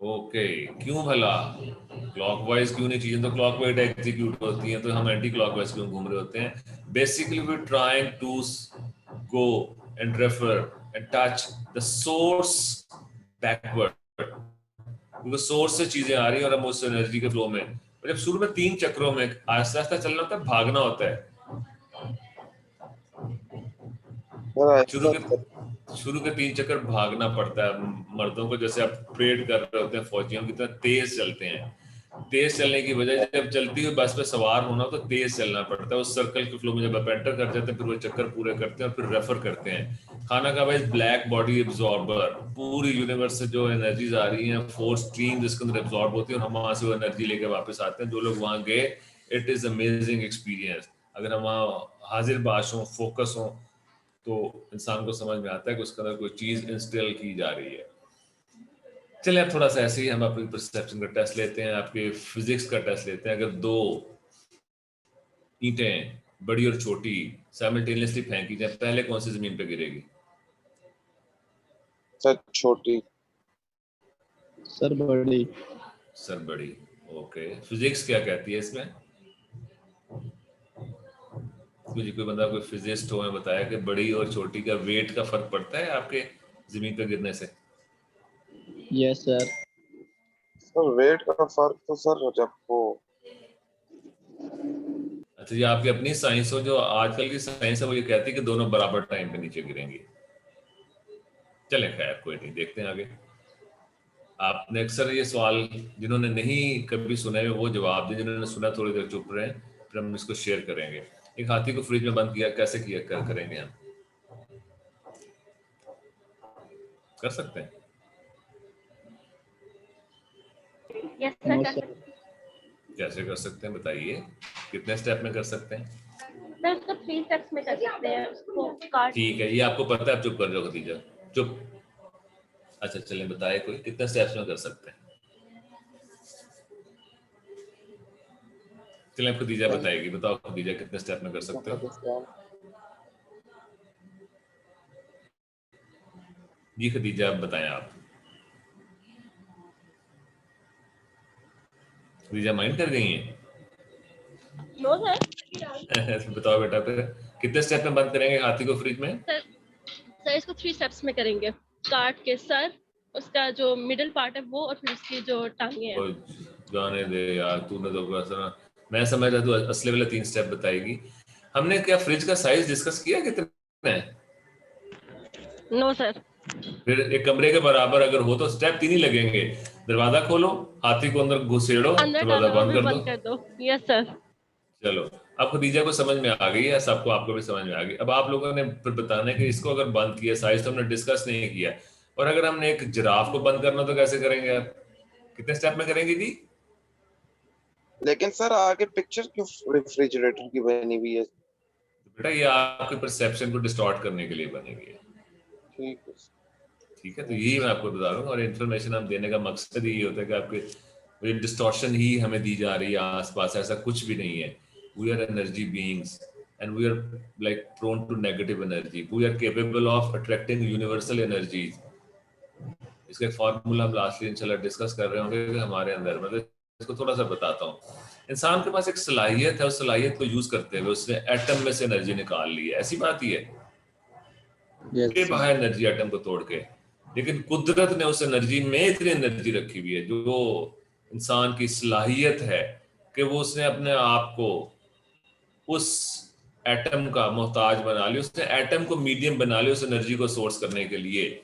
Okay, क्यों भला? क्लॉकवाइज क्यों नहीं? चीजें तो क्लॉकवाइज एग्जीक्यूट होती हैं, तो हम एंटी क्लॉकवाइज क्यों घूम रहे होते हैं? Basically we trying to go and refer and touch the source backward, क्योंकि सोर्स से चीजें आ रही है और हम उस एनर्जी के फ्लो में, और जब शुरू में 3 चक्रों में आहिस्ता आहिस्ता चलना होता है, भागना होता है। शुरू के 3 चक्कर भागना पड़ता है मर्दों को, जैसे आप परेड कर रहे होते हैं फौजियों की तरह, तेज चलते हैं। तेज चलने की वजह, जब चलती हुई बस पे सवार होना तो तेज चलना पड़ता है उस सर्कल के फ्लो में। जब आप एंटर कर जाते हैं फिर वो चक्कर पूरे करते हैं और फिर रेफर करते हैं। खाना का भाई ब्लैक बॉडी एब्जॉर्बर, पूरी यूनिवर्स से जो एनर्जीज आ रही हैं, 4 स्ट्रीम जिसके अंदर एब्जॉर्ब होती है, और हम वहां से वो एनर्जी लेके वापस आते हैं। जो लोग वहां गए, इट इज अमेजिंग एक्सपीरियंस। अगर हम वहाँ हाजिर बाश हों, फोकस हों, तो इंसान को समझ में आता है कि उसके अंदर कोई चीज इंस्टॉल की जा रही है। चलिए अब थोड़ा सा ऐसे ही हम अपनी परसेप्शन का टेस्ट लेते हैं, आपके फिजिक्स का टेस्ट लेते हैं। अगर 2 ईंटें बड़ी और छोटी साइमल्टेनियसली फेंकी जाए, पहले कौन सी जमीन पे गिरेगी? सर छोटी। सर बड़ी। सर बड़ी। ओके, फिजिक्स क्या कहती है इसमें? मुझे कोई बंदा, कोई फिजिस्ट हो, बताया कि बड़ी और छोटी का वेट का फर्क पड़ता है आपके जमीन पे गिरने से? Yes sir. सर वेट का फर्क तो सर जब वो, अच्छा, ये आपकी अपनी साइंस हो, जो आजकल की साइंस है वो ये कहती है कि दोनों बराबर टाइम पे नीचे गिरेंगे। चलें खैर, कोई नहीं, देखते हैं आगे। आपने अक्सर ये सवाल, जिन्होंने नहीं कभी सुने हुए वो जवाब दें, जिन्होंने सुना थोड़ी देर चुप रहे, फिर हम इसको शेयर करेंगे। एक हाथी को फ्रिज में बंद किया, कैसे किया करेंगे हम? कर सकते हैं? यस सर, कर सकते कैसे कर सकते हैं बताइए? कितने स्टेप में कर सकते हैं? सर, उसको 3 स्टेप्स में कर सकते हैं। उसको काट। ठीक है, ये आपको पता है, आप चुप कर जाओ खदीजा, चुप। अच्छा चलें, बताए कोई कितने स्टेप्स में कर सकते हैं? चलें खदीजा बताएगी, बताओ खदीजा कितने स्टेप में कर सकते हो? जी खदीजा, आप बताएं। आप खदीजा माइंड कर गई हैं? No sir. बताओ बेटा, फिर कितने स्टेप में बंद करेंगे हाथी को फ्रिज में? सर इसको 3 स्टेप्स में करेंगे। काट के सर, उसका जो मिडिल पार्ट है वो, और फिर उसकी जो टांगे हैं। जाने दे यार, तूने तो बस, मैं समझ रहा तू असली वाले 3 स्टेप बताएगी। हमने क्या फ्रिज का साइज डिस्कस किया कितना है? No sir. फिर एक कमरे के बराबर अगर हो तो स्टेप 3 ही लगेंगे। दरवाजा खोलो, हाथी को अंदर घुसेड़ो, दरवाजा बंद कर दो। Yes sir. चलो, अब खदीजा को समझ में आ गई है, सबको, आपको भी समझ में आ गई। अब आप लोगों ने फिर बताना है कि इसको अगर बंद किया, साइज तो हमने डिस्कस नहीं किया, और अगर हमने एक जिराफ को बंद करना तो कैसे करेंगे आप? कितने स्टेप में करेंगे जी? लेकिन सर आगे पिक्चर क्यों रेफ्रिजरेटर की बनी हुई है? बेटा ये आपके परसेप्शन को डिस्टॉर्ट करने के लिए बनी हुई है। ठीक है, ठीक है, तो यही मैं आपको बता रहा हूँ, और इन्फॉर्मेशन हम देने का मकसद ही होता है कि आपके डिस्टॉर्शन ही हमें दी जा रही है आसपास, ऐसा कुछ भी नहीं है। We are energy beings and we are like prone to negative energy. We are capable of attracting universal energies. इसका एक फॉर्मूला हम लास्टली इंशाल्लाह डिस्कस कर रहे होंगे कि हमारे अंदर, मतलब इसको थोड़ा सा बताता हूँ। इंसान के पास एक सलाहियत है, उस सलाहियत को यूज करते हुए उसने एटम में से एनर्जी निकाल ली है, ऐसी बात ही है। Yes, ये sir. बाहर एनर्जी एटम को तोड़ के, लेकिन कुदरत ने उस एनर्जी में इतनी एनर्जी रखी हुई है जो इंसान की सलाहियत है कि वो उसने अपने आप को उस एटम का मोहताज बना लिया, उसने एटम को मीडियम बना लिया उस एनर्जी को सोर्स करने के लिए।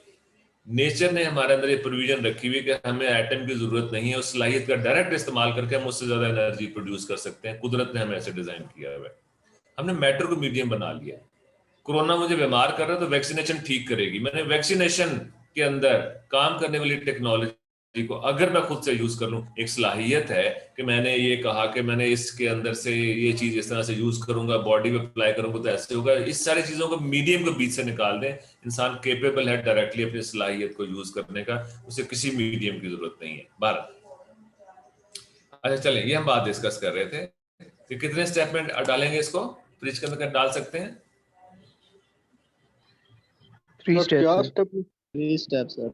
नेचर ने हमारे अंदर ये प्रोविजन रखी हुई कि हमें एटम की जरूरत नहीं है, उस सलाहियत का डायरेक्ट इस्तेमाल करके हम उससे ज्यादा एनर्जी प्रोड्यूस कर सकते हैं। कुदरत ने हमें ऐसे डिजाइन किया हुआ है, हमने मैटर को मीडियम बना लिया। कोरोना मुझे बीमार कर रहा है तो वैक्सीनेशन ठीक करेगी। मैंने वैक्सीनेशन के अंदर काम करने वाली टेक्नोलॉजी को अगर मैं खुद से यूज कर लूं, एक सलाहियत है कि मैंने ये कहा कि मैंने इसके अंदर से ये चीज इस तरह से यूज करूंगा, बॉडी में अप्लाई करूंगा तो ऐसे होगा। इस सारी चीजों को मीडियम को बीच से निकाल दें, इंसान केपेबल है डायरेक्टली अपनी सलाहियत को यूज करने का, उसे किसी मीडियम की जरूरत नहीं है। 12 अच्छा चलें, ये हम बात डिस्कस कर रहे थे कि कितने स्टेप में डालेंगे इसको, फ्रिज के अंदर डाल सकते हैं 3 सर क्या steps. Step? 3 steps, sir.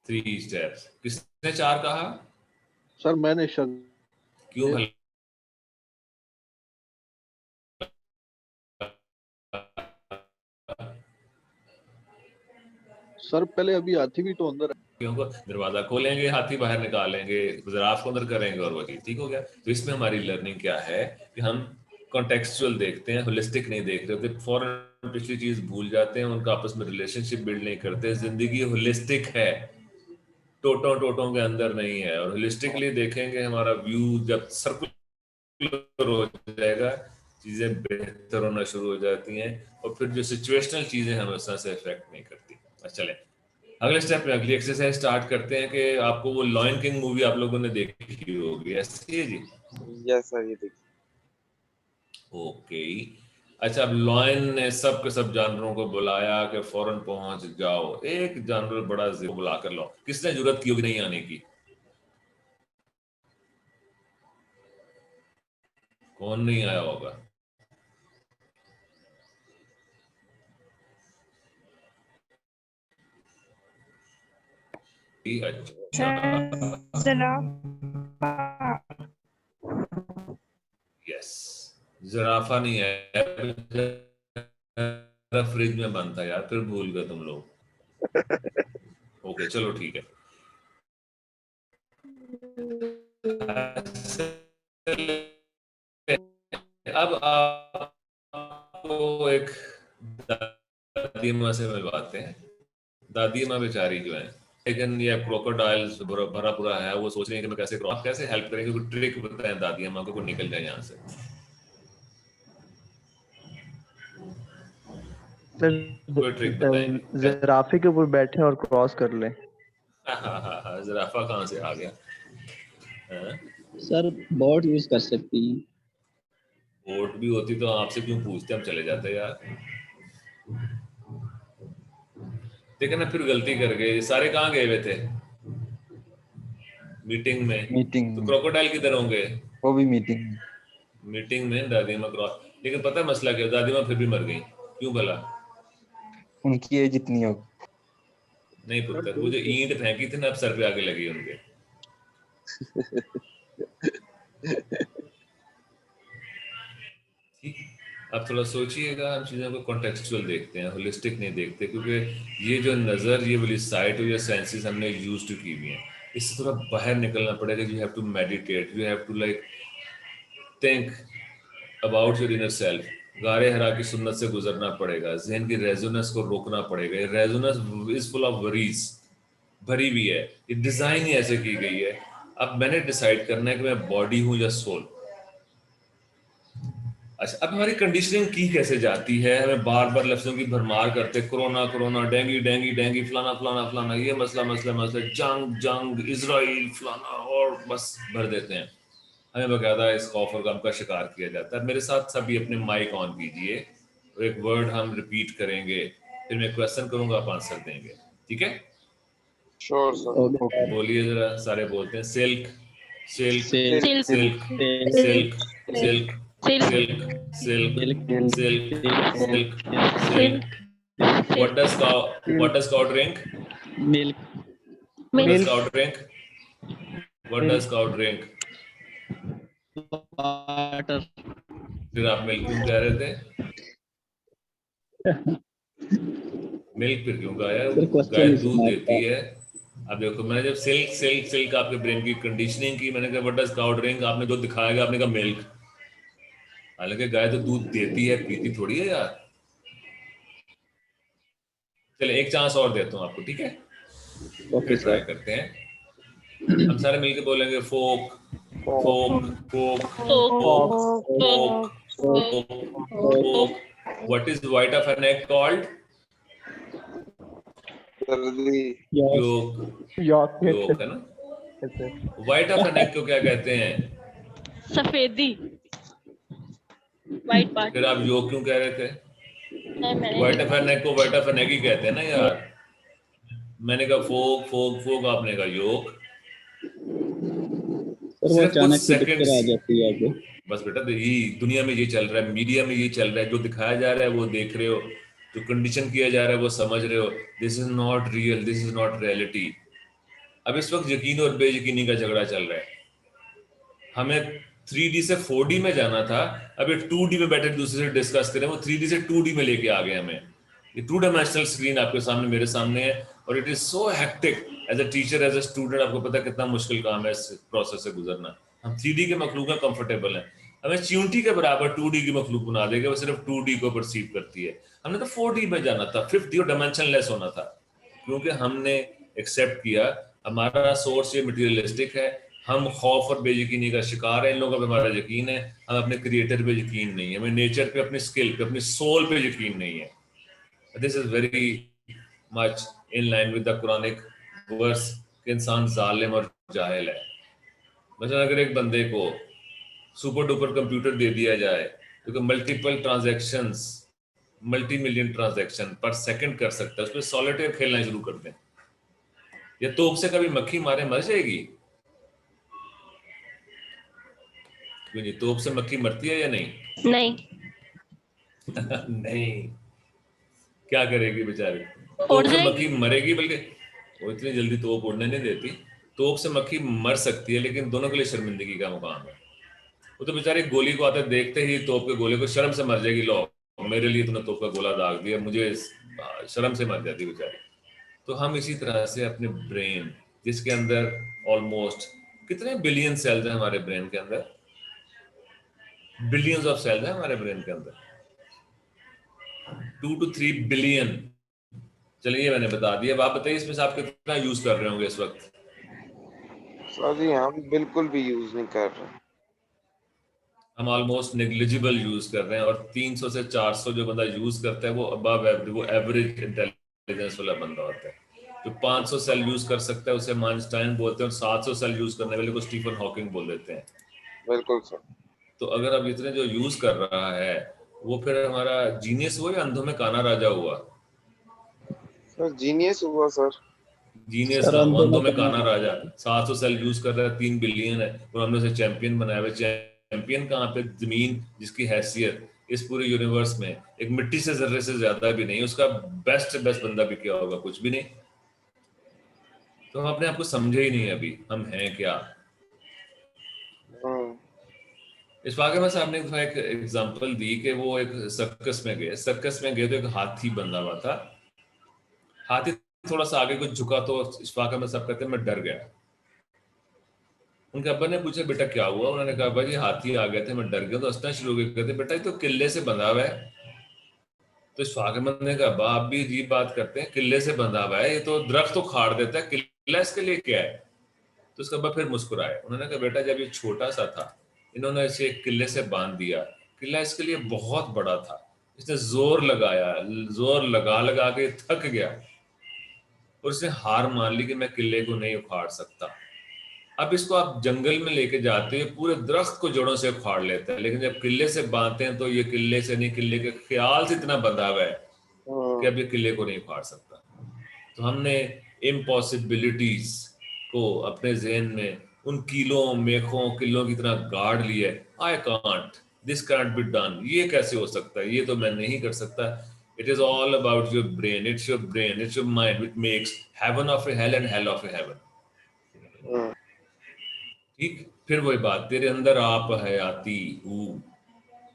3 steps. किसने 4 कहा? सर मैंने सर क्यों भला? सर पहले अभी हाथी भी तो अंदर है। क्योंकि दरवाजा खोलेंगे, हाथी बाहर निकालेंगे, जिराफ को अंदर करेंगे और वो चीज ठीक हो गया। तो इसमें हमारी लर्निंग क्या है कि हम कॉन्टेक्सचुअल देखते हैं, होलिस्टिक नहीं देख रहे होते, फौरन पिछली चीज भूल जाते हैं, उनका आपस में रिलेशनशिप बिल्ड नहीं करते। जिंदगी होलिस्टिक है, टोटों के अंदर नहीं है। और होलिस्टिकली देखेंगे, हमारा व्यू जब सर्कुलर हो जाएगा, चीजें बेहतर होना शुरू हो जाती हैं, और फिर जो सिचुएशनल चीजें हमें उस तरह से इफेक्ट नहीं करती। चलें अगले स्टेप में अगली एक्सरसाइज स्टार्ट करते हैं कि आपको वो लॉयन किंग मूवी आप लोगों ने देखी होगी, ऐसी है जी? यस सर, ये देखिए। ओके अच्छा, अब लॉयन ने सब के सब जानवरों को बुलाया कि फौरन पहुंच जाओ। एक जानवर बड़ा जिद बुला कर लाओ, किसने जरूरत की होगी नहीं आने की? कौन नहीं आया होगा? अच्छा यस, जिराफा नहीं है, फ्रिज में बंद था यार, फिर भूल गए तुम लोग। ओके चलो ठीक है। अब आपको एक दादी माँ से मिलवाते हैं। दादी माँ बेचारी जो है, लेकिन ये क्रोकोडाइल्स भरा पूरा है, वो सोच रही है कि मैं कैसे क्रॉस, कैसे हेल्प करेंगे, कोई ट्रिक बताएं दादी माँ को निकल जाए यहाँ से। कोई ट्रिक बताएं। जिराफे के ऊपर बैठे और क्रॉस कर लें। हाँ, जिराफा कहाँ से आ गया? सर बोट यूज कर सकती हैं। बोट भी होती तो आपसे क्यों पूछते, हम चले जाते यार। देखा ना, फिर गलती कर गए। सारे कहाँ गए हुए थे? मीटिंग में। मीटिंग तो में। क्रोकोडाइल किधर होंगे? वो भी मीटिंग में। मीटिंग में दादी माँ क्रॉस। लेकिन पता है मसला क्या, दादी माँ फिर भी मर गई। क्यों भला? उनकी एज इतनी हो। नहीं पुत्र, वो जो ईंट फेंकी थी ना, अब सर पे आगे लगी उनके। ठीक, अब थोड़ा सोचिएगा, हम चीज़ों को कॉन्टेक्सचुअल देखते हैं, होलिस्टिक नहीं देखते, क्योंकि ये जो नज़र, ये वाली साइट और ये सेंसेस हमने यूज टू की हुई हैं, इससे थोड़ा बाहर निकलना पड़ेगा। You have to meditate, you have to like think about your inner self. गारे हरा की सुन्नत से गुजरना पड़ेगा, जहन की रेजोनेंस को रोकना पड़ेगा। ये resonance is full of worries, भरी हुई है, ये डिजाइन ही ऐसे की गई है। अब मैंने डिसाइड करना है कि मैं बॉडी हूं या सोल। अच्छा, अब हमारी कंडीशनिंग की कैसे जाती है, हमें बार बार लफ्जों की भरमार करते, corona corona, dinghy dinghy dinghy, फलाना फलाना फलाना, ये मसला मसला मसला, जंग जंग, इजराइल फलाना, और बस भर देते हैं। हमें बकायदा इस खौफ और गम का शिकार किया जाता है। मेरे साथ सभी अपने माइक ऑन कीजिए और एक वर्ड हम रिपीट करेंगे, फिर मैं क्वेश्चन करूंगा, आप आंसर देंगे, ठीक है? Sure sir. बोलिए जरा, सारे बोलते हैं। Silk silk silk silk silk silk silk silk silk silk silk. What does cow drink? Milk What does cow drink? What does cow drink? Water फिर आप मिल्क क्यों कह रहे थे? मिल्क फिर क्यों गाया? फिर क्वेश्चन गाय नहीं दूध सुना देती है। अब देखो, मैंने जब सिल्क आपके ब्रेन की कंडीशनिंग की, मैंने कहा व्हाट डज काउ ड्रिंक, आपने जो दिखाया आपने कहा मिल्क। हालांकि गाय तो दूध देती है, पीती थोड़ी है यार। चले एक चांस और देता हूँ आपको, ठीक है? ओके फिर ट्राई सर। करते हैं। हम सारे मिलके बोलेंगे फोक फोक फोक फोक फोक फोक फोक फोक फोक। What is white of an egg called? सर्दी। यस। Yolk। यॉर्क Yolk है ना? White of an egg को क्या कहते हैं? सफेदी, वाइट पार्ट। फिर आप yolk क्यों कह रहे थे? मैंने White of an egg को white of an egg ही कहते हैं ना यार। मैंने कहा फोक फोक फोक, आपने कहा yolk। सर वो सिर्फ कुछ अचानक से दिक्कत आ सेकंड्स। जाती है आगे। बस बेटा, तो यही दुनिया में ये चल रहा है, मीडिया में ये चल रहा है, जो दिखाया जा रहा है वो देख रहे हो, जो कंडीशन किया जा रहा है वो समझ रहे हो। This is not real, this is not reality. अब इस वक्त यकीन और बेयकीनी का झगड़ा चल रहा है। हमें 3D से 4D में जाना था, अब ये 2D में बैठे दूसरे से डिस्कस करें, वो 3D से 2D में लेके आ गए हमें। ये 2 डायमेंशनल स्क्रीन आपके सामने, मेरे सामने है, और it is so hectic. As a teacher, as a student, आपको पता है कितना मुश्किल काम है इस प्रोसेस से गुजरना। हम 3D के मखलूक में कंफर्टेबल हैं, हमें च्यूंटी के बराबर 2D की मखलूक बना देगा, वो सिर्फ 2D को परसीव करती है। हमने तो 4D में जाना था, 5th डायमेंशन लेस होना था, क्योंकि हमने एक्सेप्ट किया हमारा सोर्स ये मटीरियलिस्टिक है। हम खौफ और बेयकीनी का शिकार है, इन लोगों पे हमारा यकीन है, हम अपने क्रिएटर पे यकीन नहीं है, हमें नेचर पे, अपनी स्किल पे, अपनी सोल पे यकीन नहीं है। This is very much in line with the Quranic verse कि इंसान जालिम और जाहिल है। मतलब अगर एक बंदे को सुपर डुपर कंप्यूटर दे दिया जाए तो multiple transactions, multi million transaction पर सेकंड कर सकता है, उसमें सॉलिटेयर खेलना शुरू कर दें, या तोप से कभी मक्खी मारे मर जाएगी? क्यों नहीं? तोप से मक्खी मरती है या नहीं? नहीं। नहीं, क्या करेगी बेचारी? उड़ तोप से जाएगी। मक्खी मरेगी, बल्कि वो इतनी जल्दी तोप उड़ने नहीं देती। तोप से मक्खी मर सकती है, लेकिन दोनों के लिए शर्मिंदगी का मुकाम है। वो तो बेचारी गोली को आते देखते ही तोप के गोले को शर्म से मर जाएगी। लो, मेरे लिए तुमने तोप का गोला दाग दिया, मुझे शर्म से मर जाती बेचारी। तो हम इसी तरह से अपने ब्रेन, जिसके अंदर ऑलमोस्ट कितने बिलियन सेल्स हैं हमारे ब्रेन के अंदर, बिलियंस ऑफ सेल्स हैं हमारे ब्रेन के अंदर, 2 to 3 बिलियन। चलिए मैंने बता दिया, अब आप बताइए इसमें से आप कितना यूज कर रहे होंगे इस वक्त? सर जी हम बिल्कुल भी यूज नहीं कर रहे। हम ऑलमोस्ट नेग्लिजिबल यूज कर रहे हैं, और 300 से 400 जो बंदा यूज करता है वो अबव एवरेज, वो एवरेज इंटेलिजेंस वाला बंदा होता है। जो 500 सेल यूज कर सकता है उसे आइंस्टाइन बोलते हैं, और 700 सेल यूज करने वाले को स्टीफन हॉकिंग बोल देते हैं। बिल्कुल सर। तो अगर अब इतने जो यूज कर रहा है, वो फिर हमारा जीनियस हुआ या अंधों में काना राजा हुआ? सर जीनियस हुआ सर। जीनियस सर कहाँ हुआ, अंधों अंधों में में करना काना राजा। 700 सेल यूज कर रहा है, 3 बिलियन है, और हमने उसे चैंपियन बनाया हुआ। चैंपियन कहाँ पे? जमीन जिसकी हैसियत इस पूरे यूनिवर्स में एक मिट्टी से जर्रे से ज्यादा भी नहीं, उसका बेस्ट बंदा भी क्या होगा? कुछ भी नहीं। तो हम अपने आप को समझे ही नहीं अभी हम हैं क्या। इस वाक़े में साहब ने एक एग्जांपल दी कि वो एक सर्कस में गए तो एक हाथी बंधा हुआ था। हाथी थोड़ा सा आगे कुछ झुका तो इस वाक़े में सब कहते हैं मैं डर गया। उनके अब्बा ने पूछा बेटा क्या हुआ? उन्होंने कहा भाई ये हाथी आ गए थे, मैं डर गया। तो हंसना शुरू हो गए, कहते बेटा ये तो किले से बंधा हुआ है। तो इस फाकिमत ने कहा अब्बा आप भी अजीब बात करते हैं, किले से बंधा हुआ है, ये तो दरख्त तो खाड़ देता है, किला इसके लिए क्या है? तो उसका अब्बा फिर मुस्कुराए, उन्होंने कहा बेटा जब ये छोटा सा था इन्होंने इसे एक किले से बांध दिया, किला इसके लिए बहुत बड़ा था, इसने जोर लगाया, जोर लगा लगा के थक गया और इसने हार मान ली कि मैं किले को नहीं उखाड़ सकता। अब इसको आप जंगल में लेके जाते हैं, पूरे दरख्त को जड़ों से उखाड़ लेता है, लेकिन जब किले से बांधते हैं तो ये किले से नहीं, किले के ख्याल से इतना बंधा हुआ है कि अब ये किले को नहीं उखाड़ सकता। तो हमने इम्पॉसिबिलिटीज को अपने जहन में उन कीलों मेखों किलों की तरह गाड़ लिया है। I can't, this cantt be done, ये कैसे हो सकता है, ये तो मैं नहीं कर सकता। It is all about your brain, it's your brain, it's your mind which makes heaven of a hell and hell of a heaven. ठीक, फिर वही बात, तेरे अंदर आप हयाती हूँ,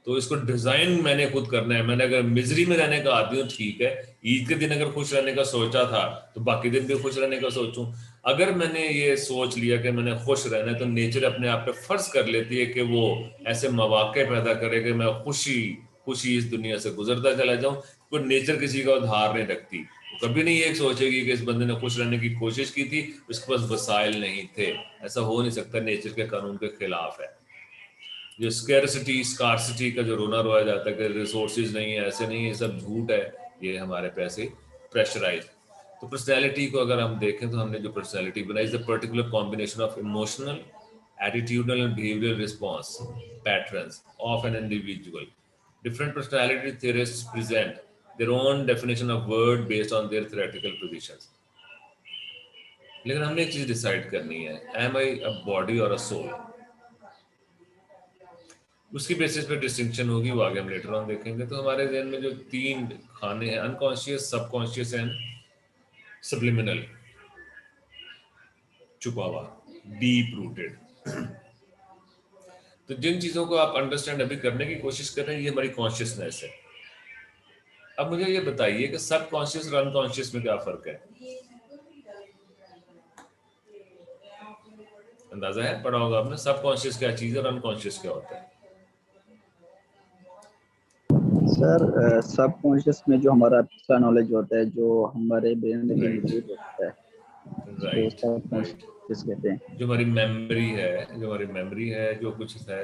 तो इसको डिजाइन मैंने खुद करना है। मैंने अगर मिजरी में रहने का आदमी हूँ ठीक है, ईद के दिन अगर खुश रहने का सोचा था तो बाकी दिन भी खुश रहने का सोचूं। अगर मैंने ये सोच लिया कि मैंने खुश रहना है तो नेचर अपने आप पे फर्ज कर लेती है कि वो ऐसे मौके पैदा करे कि मैं खुशी इस दुनिया से गुजरता चला जाऊं। कोई नेचर किसी का उधार नहीं रखती, वो कभी नहीं ये सोचेगी कि इस बंदे ने खुश रहने की कोशिश की थी, उसके पास वसाइल नहीं थे। ऐसा हो नहीं सकता, नेचर के कानून के खिलाफ है। जो स्कार्सिटी का जो रोना रोया जाता है कि रिसोर्सेज नहीं है, ऐसे नहीं है, सब झूठ है, ये हमारे पैसे प्रेशराइज। तो पर्सनैलिटी को अगर हम देखें तो हमने जो पर्सनैलिटी बनाई is the particular combination of emotional, attitudinal and behavioural response patterns of an individual. Different personality theorists present their own definition of word based on their theoretical positions. लेकिन हमने एक चीज डिसाइड करनी है, am I a body or a soul? उसकी basis पे distinction होगी, वो आगे हम लेटर ऑन देखेंगे। तो हमारे ज़हन में जो 3 खाने हैं, अनकॉन्शियस, सबकॉन्शियस एंड सब्लिमिनल, छुपा हुआ, डीप रूटेड। तो जिन चीजों को आप अंडरस्टैंड अभी करने की कोशिश कर रहे हैं, ये हमारी कॉन्शियसनेस है। अब मुझे ये बताइए कि सब कॉन्शियस और अनकॉन्शियस में क्या फर्क है? अंदाजा है, पढ़ा होगा आपने, सब कॉन्शियस क्या चीज है और अनकॉन्शियस क्या होता है? सर सबकॉन्शियस में जो हमारा पिछला नॉलेज होता है, जो हमारे ब्रेन में इनपुट होता है, राइट, सबकॉन्शियस कहते हैं। जो हमारी मेमोरी है, जो कुछ है,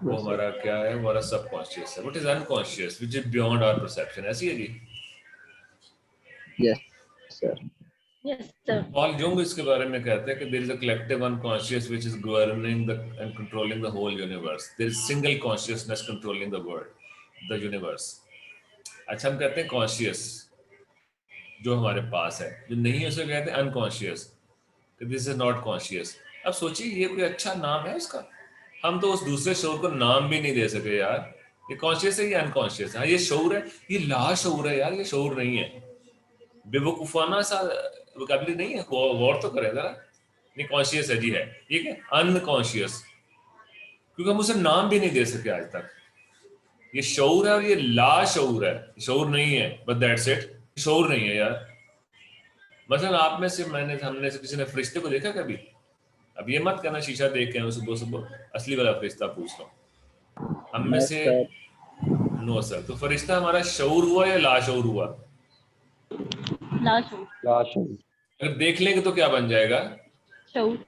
वो हमारा क्या है, हमारा सबकॉन्शियस है। What is unconscious, which is beyond our perception? ऐसी है जी? Yes sir. Yes, sir. Paul Jung इसके बारे में कहते हैं कि there is a collective unconscious which is governing the and controlling the whole universe. There is single consciousness controlling the world, the universe. अच्छा, हम कहते हैं कॉन्शियस जो हमारे पास है, जो नहीं है उसे कहते हैं unconscious, this is not conscious. अब सोचिए ये कोई अच्छा नाम है उसका? हम तो उस दूसरे शोर को नाम भी नहीं दे सके यार। ये कॉन्शियस है, ये अनकॉन्शियस है? ये शऊर है, ये लाशऊर है यार, ये शऊर नहीं है। बेवकूफाना सा वोकैबुलरी नहीं है, गौर तो करें जरा। नहीं, कॉन्शियस है जी, है, ठीक है, अनकॉन्शियस, क्योंकि हम उसे नाम भी नहीं दे सके आज तक। ये शऊर है और ये लाशऊर है, शऊर नहीं है, बट दैट्स इट, शऊर नहीं है यार। मतलब आप में से हमने से किसी ने फरिश्ते को देखा कभी? अब ये मत करना शीशा देख के सुबह असली वाला फरिश्ता पूछ लो। हम में से नो सर। तो फरिश्ता हमारा शऊर हुआ या लाशऊर हुआ? लाशऊर। अगर देख लेंगे तो क्या बन जाएगा? शऊर।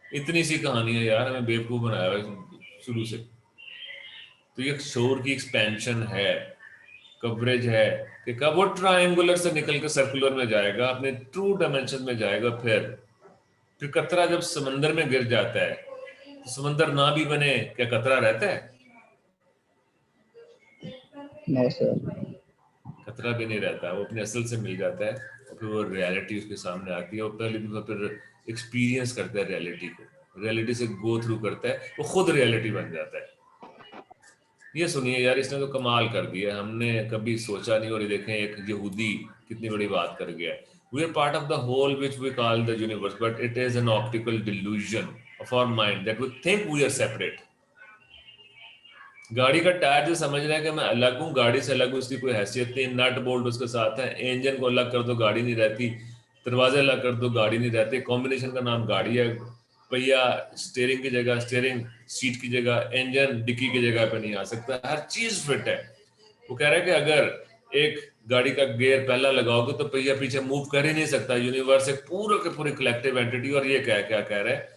इतनी सी कहानी है यार, हमें बेवकूफ बनाया है शुरू से। तो ये शऊर की एक्सपेंशन है, कवरेज है कि कब वो ट्रायंगुलर से निकल कर सर्कुलर में जाएगा, अपने ट्रू डायमेंशन में जाएगा। फिर कतरा जब समंदर में गिर जाता है तो समंदर ना भी बने, क्या कतरा रहता है? नो सर, कतरा भी नहीं रहता, वो अपने असल से मिल जाता है और फिर वो रियलिटी उसके सामने आती है। वो पहले भी फिर एक्सपीरियंस करता है रियलिटी को, रियलिटी से गो थ्रू करता है, वो खुद रियलिटी बन जाता है। ये सुनिए यार, इसने तो कमाल कर दिया, हमने कभी सोचा नहीं। और ये देखें, एक यहूदी कितनी बड़ी बात कर गया है। We are part of the whole which we call the universe, but it is an optical delusion of our mind that we think we are separate. गाड़ी का टायर जो समझ रहा है कि मैं अलग हूँ, गाड़ी से अलग हूँ, उसकी कोई हैसियत नहीं, नट बोल्ट उसके साथ है, इंजन को अलग कर दो गाड़ी नहीं रहती, दरवाजे अलग कर दो गाड़ी नहीं रहते, कॉम्बिनेशन का नाम गाड़ी है, पहिया स्टीयरिंग की जगह, स्टीयरिंग सीट की जगह, इंजन डिक्की की जगह पे नहीं आ सकता, हर चीज फिट है। वो कह रहा है कि अगर एक गाड़ी का गियर पहला लगाओगे तो पहिया पीछे मूव कर ही नहीं सकता। यूनिवर्स एक पूरा के पूरे कलेक्टिव एंटिटी, और ये क्या कह रहा है,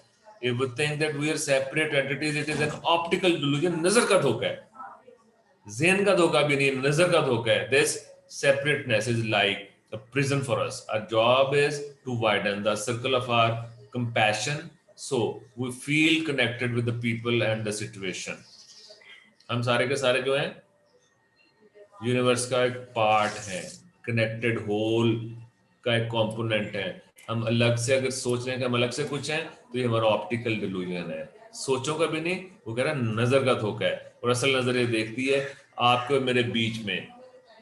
if we think that we are separate entities, it is an optical delusion। नजर का धोखा है, ज़हन का धोखा भी नहीं, नजर का धोखा है। This separateness is like a prison for us. Our job is to widen the circle of our compassion so we feel connected with the people and the situation. हम सारे के सारे जो हैं यूनिवर्स का एक पार्ट है, कनेक्टेड होल का एक कंपोनेंट है। हम अलग से अगर सोच रहे हैं कि हम अलग से कुछ हैं तो ये हमारा ऑप्टिकल डिल्यूजन है। सोचो का भी नहीं, वो कह रहा है नजर का धोखा है। और असल नजर ये देखती है आपके और मेरे बीच में,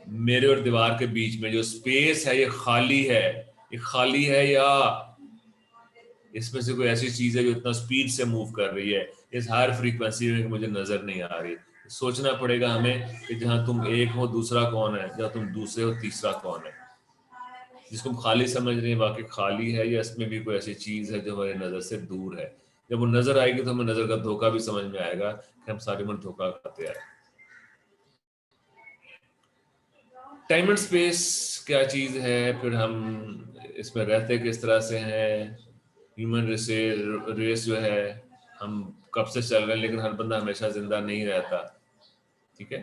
मेरे और दीवार के बीच में जो स्पेस है ये खाली है। ये खाली है या इसमें से कोई ऐसी चीज है जो इतना स्पीड से मूव कर रही है इस हायर फ्रीक्वेंसी में कि मुझे नजर नहीं आ रही। सोचना पड़ेगा हमें कि जहाँ तुम एक हो दूसरा कौन है, जहाँ तुम दूसरे हो तीसरा कौन है। जिसको हम खाली समझ रहे हैं वाकई खाली है, या इसमें भी कोई ऐसी चीज है जो हमारी नजर से दूर है। जब वो नजर आएगी तो हमें नजर का धोखा भी समझ में आएगा कि हम सारी उम्र धोखा खाते आए। टाइम एंड स्पेस क्या चीज है, फिर हम इसमें रहते किस तरह से हैं, ह्यूमन रेस जो है हम कब से चल रहे हैं, लेकिन हर बंदा हमेशा जिंदा नहीं रहता, ठीक है।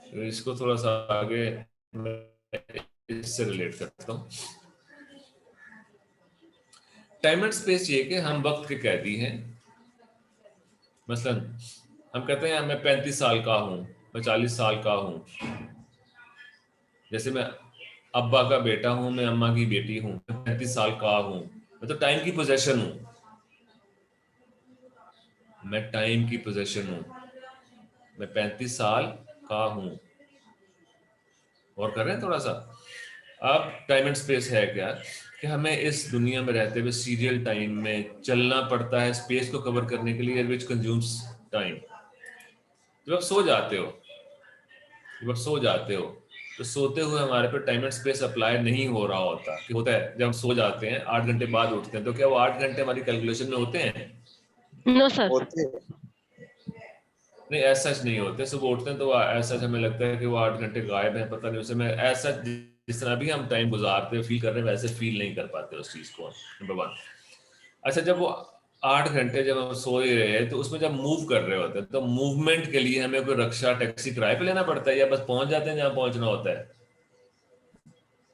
तो इसको थोड़ा सा आगे मैं इससे रिलेट करता हूँ। टाइम एंड स्पेस ये कि हम वक्त के कैदी हैं। मसलन हम कहते हैं मैं 35 साल का हूँ, मैं 40 साल का हूँ। जैसे मैं अब्बा का बेटा हूँ, मैं अम्मा की बेटी हूँ, मैं 35 साल का हूँ, मैं तो टाइम की पोजेशन हूँ, मैं टाइम की पोजेशन हूँ, मैं 35 साल का हूँ। और कर रहे हैं थोड़ा सा। अब टाइम एंड स्पेस है क्या कि हमें इस दुनिया में रहते हुए सीरियल टाइम में चलना पड़ता है स्पेस को कवर करने के लिए, विच कंज्यूम्स टाइम। जब आप सो जाते हो तो सोते हुए हमारे पे टाइम एंड स्पेस अप्लाई नहीं हो रहा होता। कि होता है जब हम सो जाते हैं 8 घंटे बाद उठते हैं, तो क्या वो 8 घंटे हमारी कैलकुलेशन में होते हैं? No sir. होते नहीं, ऐसा नहीं होते। सुबह उठते हैं तो ऐसा हमें लगता है कि वो 8 घंटे गायब है, पता नहीं उसे मैं ऐसा जिस तरह भी हम टाइम गुजारते फील कर रहे हैं वैसे फील नहीं कर पाते उस चीज को। नंबर 1। अच्छा, जब वो 8 घंटे जब हम सो ही रहे हैं तो उसमें जब मूव कर रहे होते हैं तो मूवमेंट के लिए हमें कोई रक्षा टैक्सी किराए पे लेना पड़ता है, या बस पहुंच जाते हैं जहाँ पहुंचना होता है?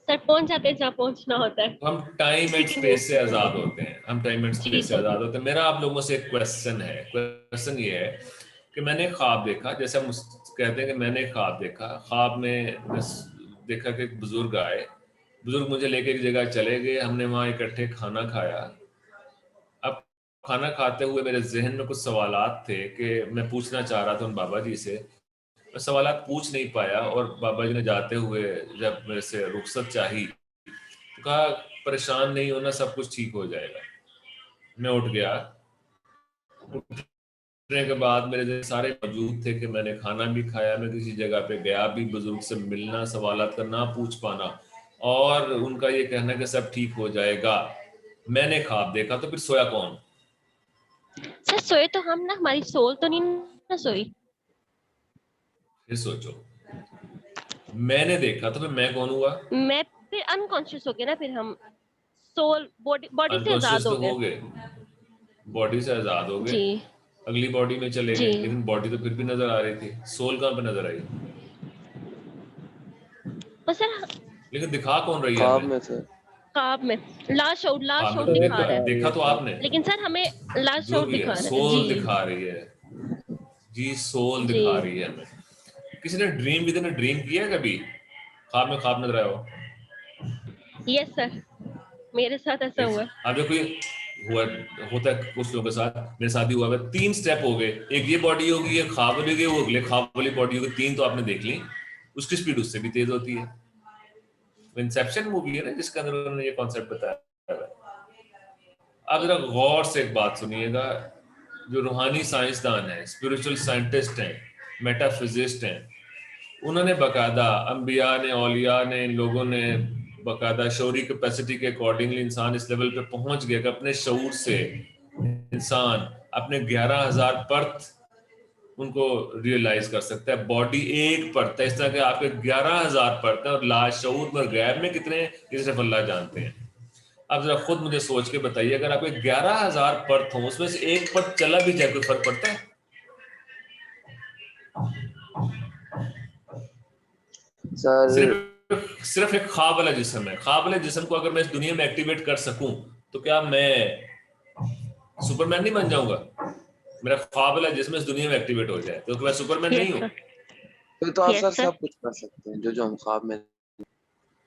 सर पहुंच जाते हैं जहाँ पहुंचना होता है। तो हम टाइम एंड स्पेस से आजाद होते हैं, हम टाइम एंड जी स्पेस से सर। आजाद होते हैं। मेरा आप लोगों से एक क्वेश्चन है। क्वेश्चन ये है कि मैंने ख्वाब देखा, जैसे हम कहते हैं कि मैंने ख्वाब देखा, ख्वाब में देखा कि एक बुजुर्ग आए, बुजुर्ग मुझे लेके एक जगह चले गए, हमने वहाँ इकट्ठे खाना खाया। अब खाना खाते हुए मेरे जहन में कुछ सवालात थे कि मैं पूछना चाह रहा था उन बाबा जी से, मैं सवालात पूछ नहीं पाया, और बाबा जी ने जाते हुए जब मेरे से रुखसत चाही तो कहा परेशान नहीं होना, सब कुछ ठीक हो जाएगा। मैं उठ गया। उठने के बाद मेरे जैसे सारे मौजूद थे कि मैंने खाना भी खाया, मैं किसी जगह पे गया भी, बुजुर्ग से मिलना, सवालात करना, पूछ पाना, और उनका ये कहना कि सब ठीक हो जाएगा। मैंने ख्वाब देखा, तो फिर सोया कौन? सर सोए तो हम ना, हमारी सोल तो नहीं ना सोई। फिर सोचो, मैंने देखा तो फिर मैं कौन हुआ? मैं फिर अनकॉन्शियस हो गए ना, फिर हम सोल बॉडी से अनकॉन्शियस आजाद तो हो हो गए। गए, बॉडी से आजाद हो गए, जी अगली बॉडी में चले जी। गए, लेकिन बॉडी तो फिर भी नजर आ रही थी। सोल कहाँ पे नजर आई? और सर लेकिन दिखा कौन रही है ख्वाब हमें? में थे। ख्वाब में लाश आउट ख्वाब में तो दिखा रहा है, देखा तो आपने, लेकिन सर हमें लाश जो आउट भी है दिखा रहा है। सोल जी दिखा रही है जी, सोल जी। दिखा रही है हमें। किसी ने ड्रीम भी ड्रीम किया है कभी? ख्वाब में ख्वाब नजर आया हो? यस सर, मेरे साथ ऐसा हुआ है। अब जो कोई हुआ होता है कुछ लोगों के साथ, मेरे साथ भी हुआ है। 3 स्टेप हो गए, एक ये बॉडी होगी, एक ख्वाब वाली होगी, वो अगले ख्वाब वाली बॉडी होगी। 3 तो आपने देख ली, उसकी स्पीड उससे भी तेज होती है। इंसेप्शन मूवी है ना जिसके अंदर उन्होंने ये कॉन्सेप्ट बताया है। अब जरा गौर से एक बात सुनिएगा, जो रूहानी साइंसदान है, स्पिरिचुअल साइंटिस्ट हैं, मेटाफिजिस्ट हैं, उन्होंने बकायदा अंबिया ने, औलिया ने, इन लोगों ने बकायदा शौरी कैपेसिटी के अकॉर्डिंगली इंसान इस लेवल पे पहुंच गया कि अपने शऊर से इंसान अपने 11,000 परत उनको रियलाइज कर सकता है। बॉडी एक परत है, इस तरह के आपके 11,000 परत है, और लाशऊर में गैब में कितने हैं ये सिर्फ अल्लाह जानते हैं। अब जरा खुद मुझे सोच के बताइए, अगर आपके 11,000 परत हो, उसमें से एक परत चला भी जाए, कोई फर्क पड़ता है? सर सिर्फ एक ख्वाब वाला जिस्म है। ख्वाब वाले जिस्म को अगर मैं इस दुनिया में एक्टिवेट कर सकूं तो क्या मैं सुपरमैन नहीं बन जाऊंगा? मेरा ख्वाब वाला जिस्म इस दुनिया में एक्टिवेट हो जाए तो मैं सुपरमैन नहीं हूं? फिर तो आप Yes, सर sir. सब कुछ कर सकते हैं जो हम ख्वाब में।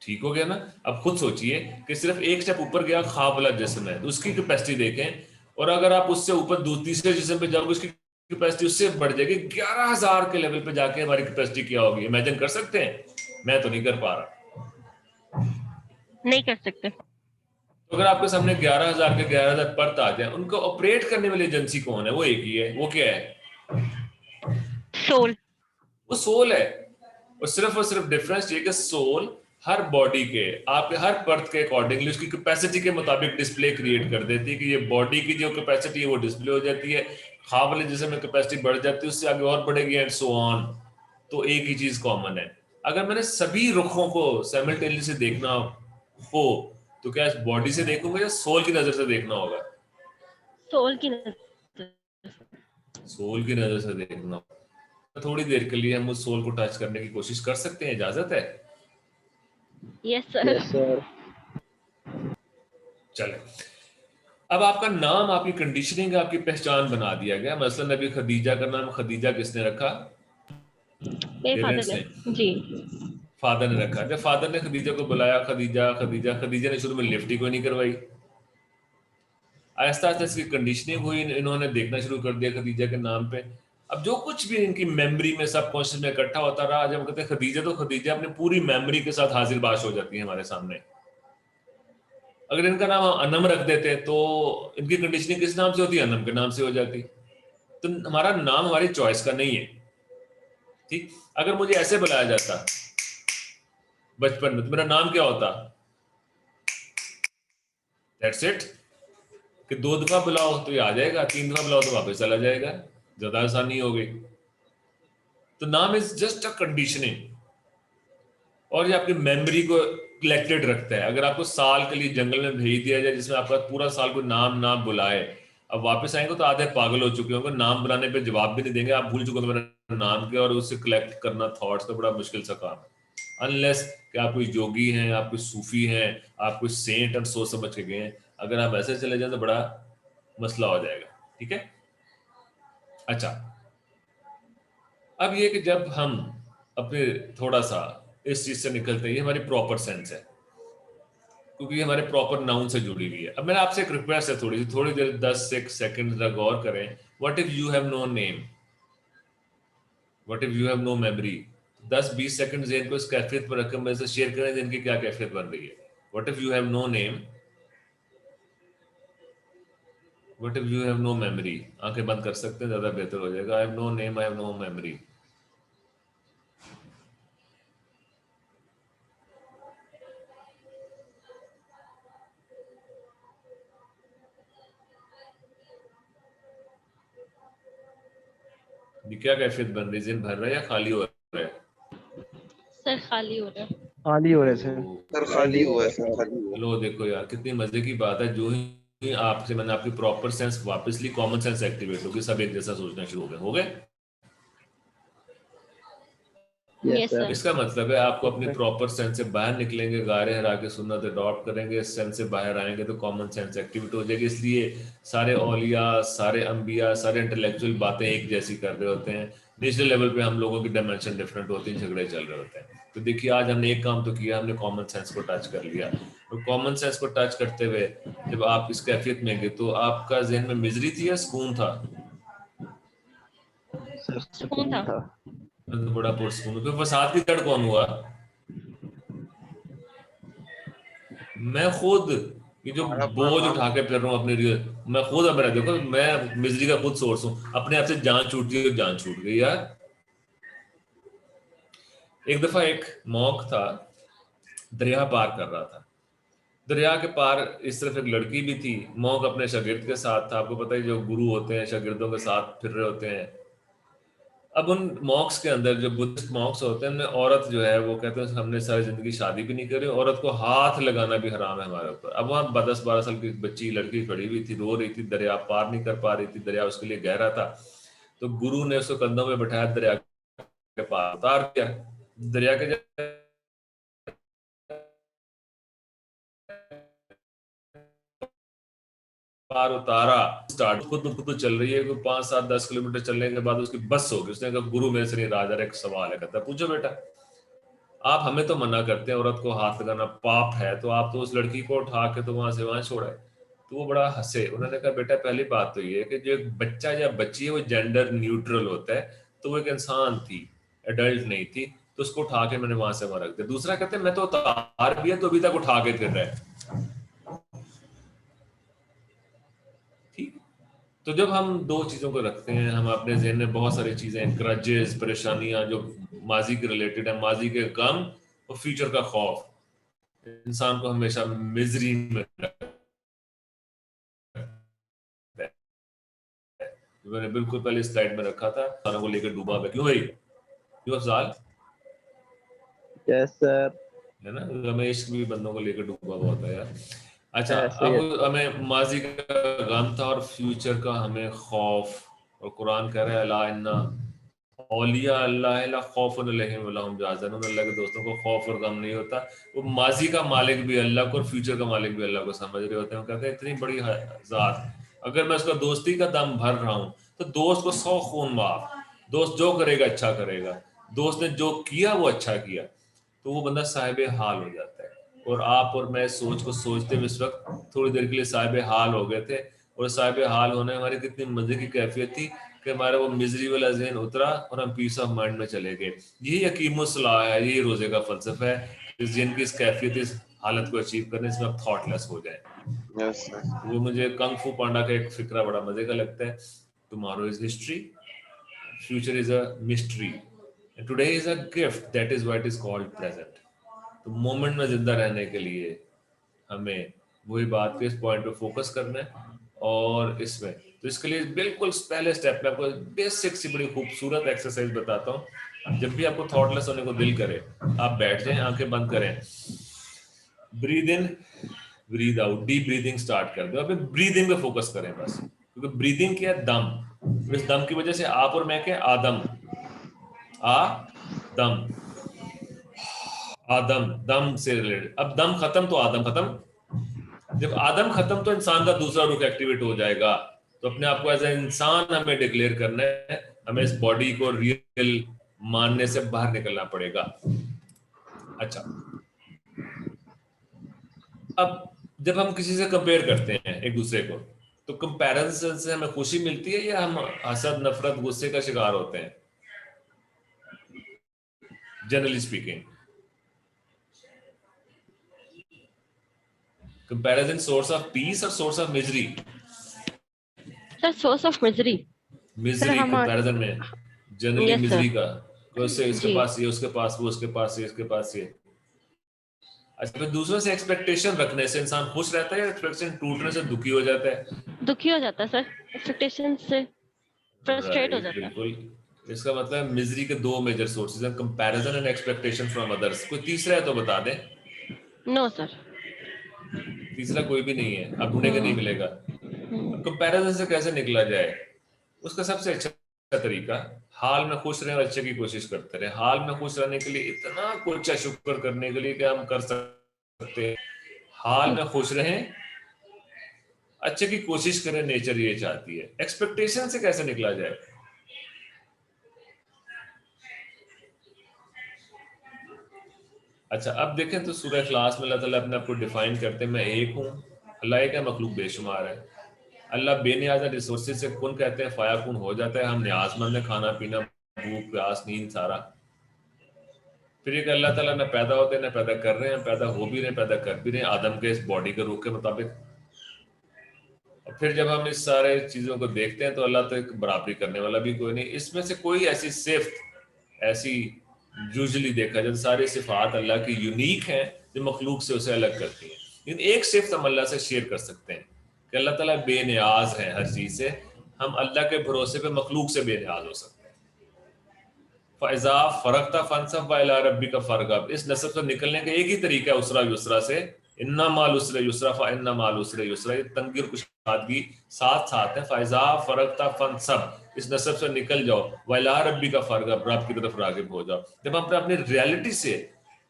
ठीक हो गया ना? अब खुद सोचिए कि सिर्फ एक स्टेप ऊपर गया ख्वाब वाला जिस्म है, तो उसकी कैपेसिटी देखें, और अगर आप उससे ऊपर तीसरे जिस्म पे जाओगे, उसकी कैपेसिटी उससे बढ़ जाएगी। 11,000 के लेवल पे जाके हमारी कैपेसिटी क्या होगी, इमेजिन कर सकते हैं? मैं तो नहीं कर पा रहा। नहीं कर सकते। तो अगर आपके सामने 11,000 के 11,000 परत आ जाए, उनको ऑपरेट करने वाली एजेंसी कौन है? वो एक ही है। वो क्या है? सोल। वो सोल है। और सिर्फ डिफरेंस ये कि सोल हर बॉडी के, आपके हर पर्थ के अकॉर्डिंगली उसकी कैपेसिटी के मुताबिक डिस्प्ले क्रिएट कर देती है कि ये बॉडी की जो कैपेसिटी है वो डिस्प्ले हो जाती है, ख्वाब वाले जिसमें कैपेसिटी बढ़ जाती है उससे आगे और बढ़ेगी एंड सो ऑन। तो एक ही चीज कॉमन है। अगर मैंने सभी रुखों को साइमल्टेनियसली देखना हो तो क्या इस बॉडी से देखूंगा या सोल की नजर से देखना होगा? सोल की नजर। सोल की नजर से देखना। थोड़ी देर के लिए हम उस सोल को टच करने की कोशिश कर सकते हैं, इजाजत है? Yes sir. Yes sir. चले, अब आपका नाम, आपकी कंडीशनिंग, आपकी पहचान बना दिया गया। मसलन अभी खदीजा का नाम खदीजा किसने रखा? मेरे फादर पेरेंट्स ने, ने जी। फादर ने रखा। जब फादर ने खदीजा को बुलाया, खदीजा खदीजा, खदीजा ने शुरू में लिफ्ट ही कोई नहीं करवाई। आहिस्ता आहिस्ता इसकी कंडीशनिंग हुई, इन्होंने देखना शुरू कर दिया खदीजा के नाम पे। अब जो कुछ भी इनकी मेमोरी में, सब कॉन्शियस में इकट्ठा होता रहा, जब कहते हैं खदीजा तो खदीजा अपनी पूरी मेमोरी के साथ हाजिर बाश हो जाती है हमारे सामने। अगर इनका नाम अनम रख देते तो इनकी कंडीशनिंग किस नाम से होती? अनम के नाम से हो जाती। तो हमारा नाम हमारी चॉइस का नहीं है, ठीक? अगर मुझे ऐसे बुलाया जाता बचपन में तो मेरा नाम क्या होता? दैट्स इट, कि 2 दफा बुलाओ तो ये आ जाएगा, 3 दफा बुलाओ तो वापस चला जाएगा, ज्यादा आसानी हो गई। तो नाम इज जस्ट अ कंडीशनिंग, और ये आपकी मेमोरी को कलेक्टेड रखता है। अगर आपको साल के लिए जंगल में भेज दिया जाए जिसमें आपका पूरा साल कोई नाम ना बुलाए, अब वापस आएंगे तो आधे पागल हो चुके होंगे, नाम बुलाने पे जवाब भी नहीं देंगे, आप भूल चुके हो मेरा नाम क्या, और उससे कलेक्ट करना थॉट्स तो बड़ा मुश्किल सा काम है। अनलेस कि आप कोई योगी हैं, आप कोई सूफी हैं, आप कोई सेंट और सोच समझ के गए हैं। अगर आप ऐसे चले जाए तो बड़ा मसला हो जाएगा, ठीक है? अच्छा, अब ये कि जब हम अपने थोड़ा सा इस चीज से निकलते हैं, ये हमारी प्रॉपर सेंस है क्योंकि ये हमारे प्रॉपर नाउन से जुड़ी हुई है। अब मेरा आपसे एक रिक्वेस्ट है, थोड़ी देर 10 सेकंड तक गौर करें। What if you have no name, what if you have no memory? 10-20 second जेन को इस कैफियत पर रकम में से शेयर करें जिनकी क्या कैफियत बन रही है। What if you have no name, what if you have no memory? आंखें बंद कर सकते हैं, ज्यादा बेहतर हो जाएगा। I have no name, I have no memory. ये क्या कैफियत बन रही है? जिन भर रहा है या खाली हो रहा है? सर खाली हो रहा है। खाली हो रहे सर। सर खाली हुआ है, सर खाली हुआ है। लो देखो यार, कितनी मजे की बात है। जो ही आपसे मैंने आपकी प्रॉपर सेंस वापस ली, कॉमन सेंस एक्टिवेट होगी, सब एक जैसा सोचना शुरू हो गए। Yes sir. इसका मतलब है आपको अपनी प्रॉपर सेंस से बाहर निकलेंगे, गारे हरा के सुन्नत अडॉप्ट करेंगे, सेंस से बाहर आएंगे तो कॉमन सेंस एक्टिवेट हो जाएगी। इसलिए सारे औलिया, सारे अंबिया, सारे इंटेलेक्चुअल बातें एक जैसी कर रहे होते हैं। नेशनल लेवल पे हम लोगों की डायमेंशन डिफरेंट होती है, झगड़े चल रहे होते हैं। तो देखिए आज हमने एक काम तो किया, हमने कॉमन सेंस को टच कर लिया। और कॉमन सेंस को टच करते हुए जब आप इस कैफियत में गए तो आपका जहन में मिजरी थी या सुकून था? सर सुकून था। तो बड़ा पुरसकून। फिर फसाद की जड़ कौन हुआ? मैं खुद, ये जो बोझ उठा के फिर रहा हूँ अपने लिए, मैं खुद। अब मेरा देखो, मैं मिजरी का खुद सोर्स हूँ। अपने आप से जान छूट गई, जान छूट गई यार। एक दफा एक मॉन्क था, दरिया पार कर रहा था। दरिया के पार इस तरफ एक लड़की भी थी, मॉन्क अपने शागिर्द के साथ था। आपको पता है जो गुरु होते हैं शागिर्दों के साथ फिर रहे होते हैं। अब उन मॉक्स के अंदर जो बुद्धिस्ट मॉक्स होते हैं, उनमें औरत जो है वो कहते हैं हमने सारी जिंदगी शादी भी नहीं करी, औरत को हाथ लगाना भी हराम है हमारे ऊपर। अब वहाँ 10-12 साल की बच्ची लड़की खड़ी हुई थी, रो रही थी, दरिया पार नहीं कर पा रही थी, दरिया उसके लिए गहरा था। तो गुरु ने उसको कंधों में बैठाया, दरिया के पार उतार दिया। दरिया के पार उतारा, स्टार्ट खुद चल रही है। 5-7-10 किलोमीटर चलने के बाद उसकी बस हो गई। उसने कहा गुरु मेरे से नहीं रहा जा रहा, एक सवाल है। कहता पूछो बेटा। आप हमें तो मना करते हैं औरत को हाथ लगाना पाप है, तो आप तो उस लड़की को उठा के तो वहां से वहां छोड़ा है। तो वो बड़ा हंसे। उन्होंने कहा बेटा पहली बात तो ये है कि जो एक बच्चा या बच्ची है वो जेंडर न्यूट्रल होता है, तो वो एक इंसान थी, एडल्ट नहीं थी, तो उसको उठा के मैंने वहां से वहां रख दिया। दूसरा कहते हैं मैं तो उतार भी है तो अभी तक उठा के फिर रहा है। तो जब हम दो चीज़ों को रखते हैं, हम अपने जहन में बहुत सारी चीज़ें, ग्रजेस, परेशानियां जो माजी के रिलेटेड है, माजी के गम और फ्यूचर का खौफ इंसान को हमेशा मिजरी में रखता है। मैंने बिल्कुल पहले स्लाइड में रखा था, खाना को लेकर डूबा हुआ। क्यों भाई? क्यों अफजाल? Yes sir. है ना, रमेश भी बंदों को लेकर डूबा हुआ होता है यार। अच्छा, ऐसे ही अब हमें माजी का गम था और फ्यूचर का हमें खौफ, और कुरान कह रहा है ला इन्ना औलिया अल्लाह ला खौफुन अलैहिम वला हुम यहज़नून, अल्लाह के दोस्तों को खौफ और गम नहीं होता। वो माजी का मालिक भी अल्लाह को और फ्यूचर का मालिक भी अल्लाह को समझ रहे होते हैं। वो कहते हैं इतनी बड़ी ज़ात, अगर मैं उसका दोस्ती का दम भर रहा हूँ तो दोस्त को 100 खून माफ, दोस्त जो करेगा अच्छा करेगा, दोस्त ने जो किया वो अच्छा किया, तो वो बंदा साहिब हाल हो जाता है। और आप और मैं सोच को सोचते हुए इस वक्त थोड़ी देर के लिए साहिब हाल हो गए थे, और साहिब हाल होने हमारी कितनी मजे की कैफियत थी कि हमारा वो मिजरी वाला जहन उतरा और हम पीस ऑफ माइंड में चले गए। यही यकीमुस्सलाह है, यही रोजे का फलसफा है, इस जहन की इस कैफियत, इस हालत को अचीव करने से आप थॉटलेस हो जाए। Yes, sir. वो मुझे कंग फू पांडा का एक फिक्रा बड़ा मजे का लगता है, tomorrow is history, future is a mystery, and today is a gift, that is what is called present. तो मोमेंट में जिंदा रहने के लिए हमें वही बात पे, इस पॉइंट पे फोकस करना है। और इसमें तो इसके लिए बिल्कुल पहले स्टेप में आपको बेसिक सी बड़ी खूबसूरत एक्सरसाइज बताता हूँ। जब भी आपको थॉटलेस होने को दिल करे, आप बैठ जाएं, आंखें बंद करें, breathe in breathe out, deep breathing start कर दो। अभी ब्रीदिंग पे फोकस करें बस, क्योंकि ब्रीदिंग क्या है? दम। इस दम की वजह से आप और मैं क्या, आदम, दम, आदम, दम से रिलेटेड। अब दम खत्म तो आदम खत्म। जब आदम खत्म तो इंसान का दूसरा रुख एक्टिवेट हो जाएगा। तो अपने आप को एज ए इंसान हमें डिक्लेयर करना है, हमें इस बॉडी को रियल मानने से बाहर निकलना पड़ेगा। अच्छा, अब जब हम किसी से कंपेयर करते हैं एक दूसरे को, तो कंपैरिजन से हमें खुशी मिलती है या हम हसद, नफरत, गुस्से का शिकार होते हैं? Generally speaking, comparison source of peace और source of misery? Sir source of misery. Misery comparison में जनरली Yes, sir. मिजरी का, उससे इसके जी। पास ये, उसके पास वो, उसके पास ये, इसके पास ये। अच्छा, फिर दूसरों से एक्सपेक्टेशन रखने से इंसान खुश रहता है या एक्सपेक्टेशन टूटने से दुखी हो जाता है? दुखी हो जाता है सर, एक्सपेक्टेशन से फ्रस्ट्रेट हो Right, जाता है। बिल्कुल। इसका मतलब मिजरी के दो मेजर सोर्सेज हैं, comparison and expectation from others. कोई तीसरा है तो बता दें। No sir. तीसरा कोई भी नहीं है, अब ढूंढने के नहीं मिलेगा। अब कंपैरिजन से कैसे निकला जाए? उसका सबसे अच्छा तरीका, हाल में खुश रहें और अच्छे की कोशिश करते रहे। हाल में खुश रहने के लिए इतना कुछ है शुक्र करने के लिए कि हम कर सकते हैं। हाल में खुश रहें, अच्छे की कोशिश करें, नेचर ये चाहती है। एक्सपेक्टेशन से कैसे निकला जाए? अच्छा, अब देखें तो सूरह इखलास में अल्लाह ताला अपने आप को डिफाइन करते हैं, मैं एक हूँ, अल्लाह एक है, मखलूक बेशुमार है। अल्लाह बेनियाज है, रिसोर्सेज से कुन कहते हैं फायाकुन हो जाता है। हम न्याजमंद है, खाना पीना, भूख प्यास, नींद, सारा। फिर एक अल्लाह ताला न पैदा होते हैं न पैदा कर रहे हैं, पैदा हो भी रहे हैं, पैदा कर भी रहे हैं आदम के इस बॉडी के रूह के मुताबिक। और फिर जब हम इस सारे चीजों को देखते हैं तो अल्लाह तो एक बराबरी करने वाला भी कोई नहीं। इसमें से कोई ऐसी सिफ्त, ऐसी यूजुअली देखा जाए सारी सिफात अल्लाह की यूनिक हैं जो मखलूक से उसे अलग करती हैं। लेकिन एक सिफ्त हम अल्लाह से शेयर कर सकते हैं कि अल्लाह ताला बेनियाज है हर चीज से। हम अल्लाह के भरोसे पे मखलूक से बेनियाज हो सकते हैं। फ़ैज़ा फ़रक़ता फ़ंसब व इला रब्बिका फ़रग़ब, इस नस्ब से निकलने का एक ही तरीका है, उसरा युसरा से। इन्ना माल उसरे युसरा फ़इन्ना माल उसरे युसरा, ये तंगी और कुशादगी साथ साथ है। फ़ैज़ा फ़रक़ता फ़ंसब, इस नस्ब से निकल जाओ, व इला रब्बिका फ़रग़ब, रब की तरफ राग़िब हो जाओ। जब हम अपनी रियलिटी से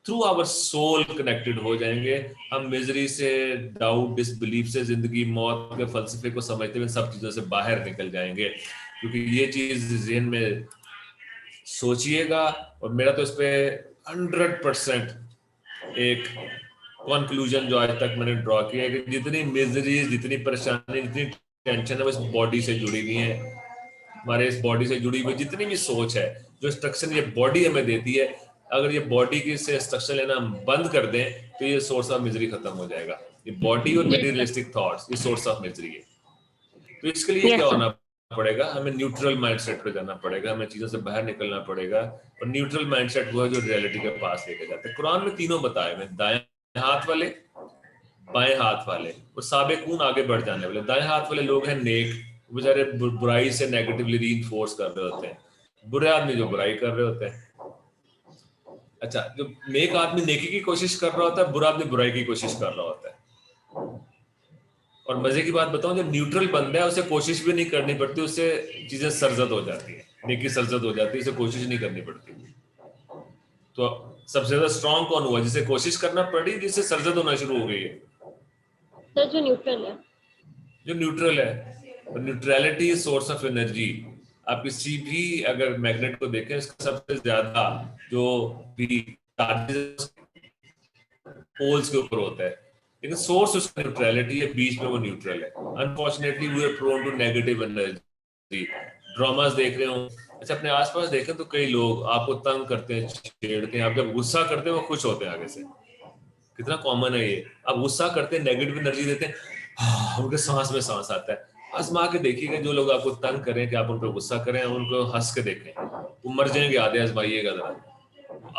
थ्रू आवर सोल कनेक्टेड हो जाएंगे, हम मिजरी से, डाउट, डिसबिलीफ से, जिंदगी मौत के फलसफे को समझते हुए सब चीज़ों से बाहर निकल जाएंगे। क्योंकि ये चीज़ ज़हन में सोचिएगा, और मेरा तो इस पे 100% एक कंक्लूजन जो आज तक मैंने ड्रॉ किया है कि जितनी मिजरी, जितनी परेशानी, जितनी टेंशन है वो इस बॉडी से जुड़ी हुई है। हमारे इस बॉडी से जुड़ी हुई जितनी भी सोच है, जो इंस्ट्रक्शन ये बॉडी हमें देती है, अगर ये बॉडी की से इंस्ट्रक्शन लेना हम बंद कर दें तो ये सोर्स ऑफ मिजरी खत्म हो जाएगा। ये बॉडी और मटेरियलिस्टिक थॉट्स, ये सोर्स ऑफ मिजरी है। तो तो इसके लिए Yes, क्या sir. होना पड़ेगा, हमें न्यूट्रल माइंडसेट पे जाना पड़ेगा, हमें चीजों से बाहर निकलना पड़ेगा। और न्यूट्रल माइंडसेट वो है जो रियलिटी के पास लेके जाता है। कुरान में तीनों बताए हुए, दाएं हाथ वाले, बाएं हाथ वाले और साबिकून आगे बढ़ जाने वाले। दाएं हाथ वाले लोग हैं नेक, बेचारे बुराई से नेगेटिवली रीइंफोर्स कर रहे होते हैं, बुरे आदमी जो बुराई कर रहे होते हैं। अच्छा, जो नेक आदमी नेकी की कोशिश कर रहा होता है, बुरा आदमी बुराई की कोशिश कर रहा होता है। और मजे की बात बताऊं, जो न्यूट्रल बंदा है उसे कोशिश भी नहीं करनी पड़ती, उससे चीजें सरजद हो जाती है, नेकी सरजद हो जाती है, उसे कोशिश नहीं करनी पड़ती। तो सबसे ज्यादा स्ट्रॉन्ग कौन हुआ, जिसे कोशिश करना पड़ी, जिससे सरजद होना शुरू हो गई है? सर जो न्यूट्रल है। जो न्यूट्रल है। Neutrality is source of energy. आप किसी भी अगर मैग्नेट को देखें, इसका सबसे ज्यादा जो भी चार्जेस पोल्स के ऊपर होता है, लेकिन सोर्स उसका न्यूट्रलिटी है, बीच में वो न्यूट्रल है। Unfortunately we are prone to negative energy. Dramas देख रहे हो, अच्छा अपने आसपास देखें तो कई लोग आपको तंग करते हैं, छेड़ते हैं, आप जब गुस्सा करते हैं वो खुश होते हैं आगे से। कितना कॉमन है ये। आप गुस्सा करते हैं, नेगेटिव एनर्जी देते हैं, उनके सांस में सांस आता है। आजमा के देखिएगा, जो लोग आपको तंग करें कि आप उन पर गुस्सा करें, उनको हंस के देखें, वो मर जाएंगे आधे। आजमाइएगा जरा,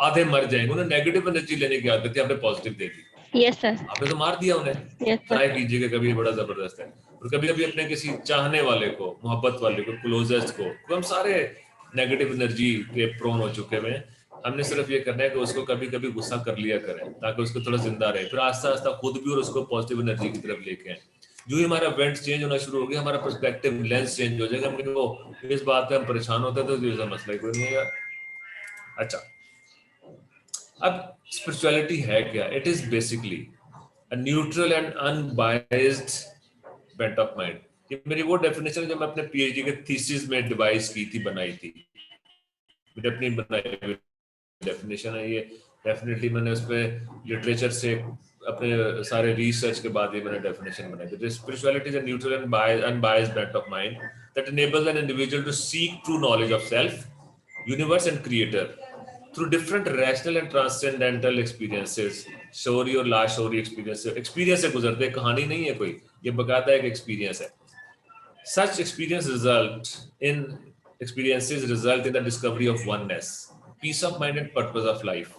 आधे मर जाएंगे। उन्हें नेगेटिव एनर्जी लेने की आदत है, आपने पॉजिटिव दे दी, यस सर। आपने तो मार दिया उन्हें। Yes sir. ट्राई कीजिएगा कभी, बड़ा जबरदस्त है। और कभी कभी अपने किसी चाहने वाले को, मोहब्बत वाले को, क्लोजेस्ट को हम सारे नेगेटिव एनर्जी के प्रोन हो चुके हैं। हमने सिर्फ ये करना है कि उसको कभी कभी गुस्सा कर लिया करें, ताकि उसको थोड़ा जिंदा रहे, फिर आस्ता आस्ता खुद भी और उसको पॉजिटिव एनर्जी की तरफ लेके आए। जो ही हमारा वेंट्स चेंज होना शुरू हो गया, हमारा पर्सपेक्टिव लेंस चेंज हो जाएगा। हम वो इस बात पे हम परेशान होते हैं, तो ये मसला ही कोई नहीं है यार। अच्छा, अब स्पिरिचुअलिटी है क्या? It is basically a neutral and unbiased bent of mind। ये मेरी वो डेफिनेशन है जो मैं अपने पीएचडी के थीसिस में डिवाइस की थी, बनाई थी। मेरी अपनी बनाई हुई डेफिनेशन है ये। डेफिनेटली मैंने उस पे लिटरेचर से अपने सारे रिसर्च के बाद ये मैंने डेफिनेशन बनाई थी। Spirituality is a neutral and unbiased bent of mind that enables an individual to seek true knowledge of self, universe and creator through different rational and transcendental experiences। शौरी और लाशौरी एक्सपीरियंस से गुजरते हैं, कहानी नहीं है कोई, ये बकायदा एक एक्सपीरियंस है। Such experiences result in the discovery of oneness, peace of mind and purpose of life।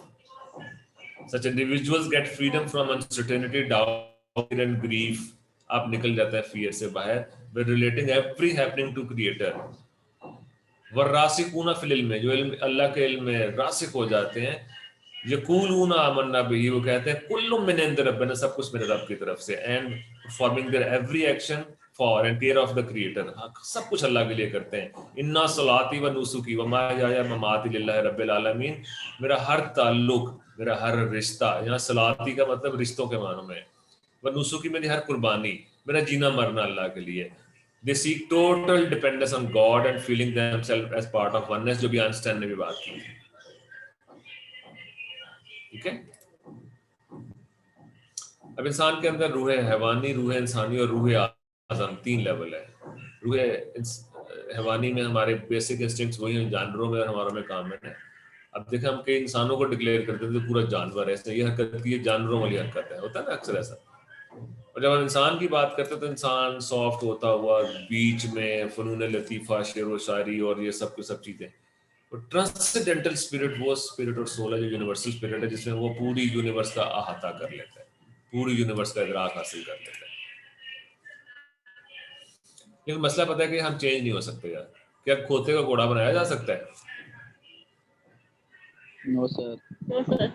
Such individuals get freedom from uncertainty, doubt and grief। आप निकल जाता है फियर से बाहर, with relating every happening to creator। वर्रासिकूना फिल इल्म, जो इल्म अल्लाह के इल्म में रासिक हो जाते हैं। यकूलूना आमन्ना बिही, वो कहते हैं कुल्लु मिन इंद रब्बिना, सब कुछ मेरे रब की तरफ से। And performing their every action for and care of the creator, सब कुछ अल्लाह के लिए करते हैं। इन्ना सलाती व नुसुकी व महयाया ममाती लिल्लाहि रब्बिल आलमीन। मेरा हर ताल्लुक, मेरा हर रिश्ता, यहाँ सलाती का मतलब रिश्तों के मानों में, व नुसुकी मेरी हर कुर्बानी, मेरा जीना मरना अल्लाह के लिए। They seek total dependence on God and feeling themselves as part of oneness, जो भी आइंस्टाइन ने भी बात की थी। ठीक है। अब इंसान के अंदर रूह हैवानी, रूह इंसानी और रूह आज़म, 3 लेवल है। रूह हैवानी में हमारे बेसिक इंस्टिंक्ट्स वही हैं जानवरों में और हमारों में कॉमन है। अब देखें, हम कई इंसानों को डिक्लेयर करते हैं तो पूरा जानवर है, ऐसे ये हरकत की, जानवरों वाली हरकत है, होता है ना अक्सर ऐसा। और जब हम इंसान की बात करते हैं तो इंसान सॉफ्ट होता हुआ, बीच में फनून लतीफ़ा, शेर व शायरी और ये सब चीज़ें। और ट्रांसेंडेंटल स्पिरिट वो स्पिरिट और सोल है जो यूनिवर्सल स्पिरिट है, जिसमें वो पूरी यूनिवर्स का अहाता कर लेता है, पूरी यूनिवर्स का इदराक हासिल कर लेता है। लेकिन मसला पता है कि हम चेंज नहीं हो सकते यार। क्या खोते का घोड़ा बनाया जा सकता है? No sir. No sir.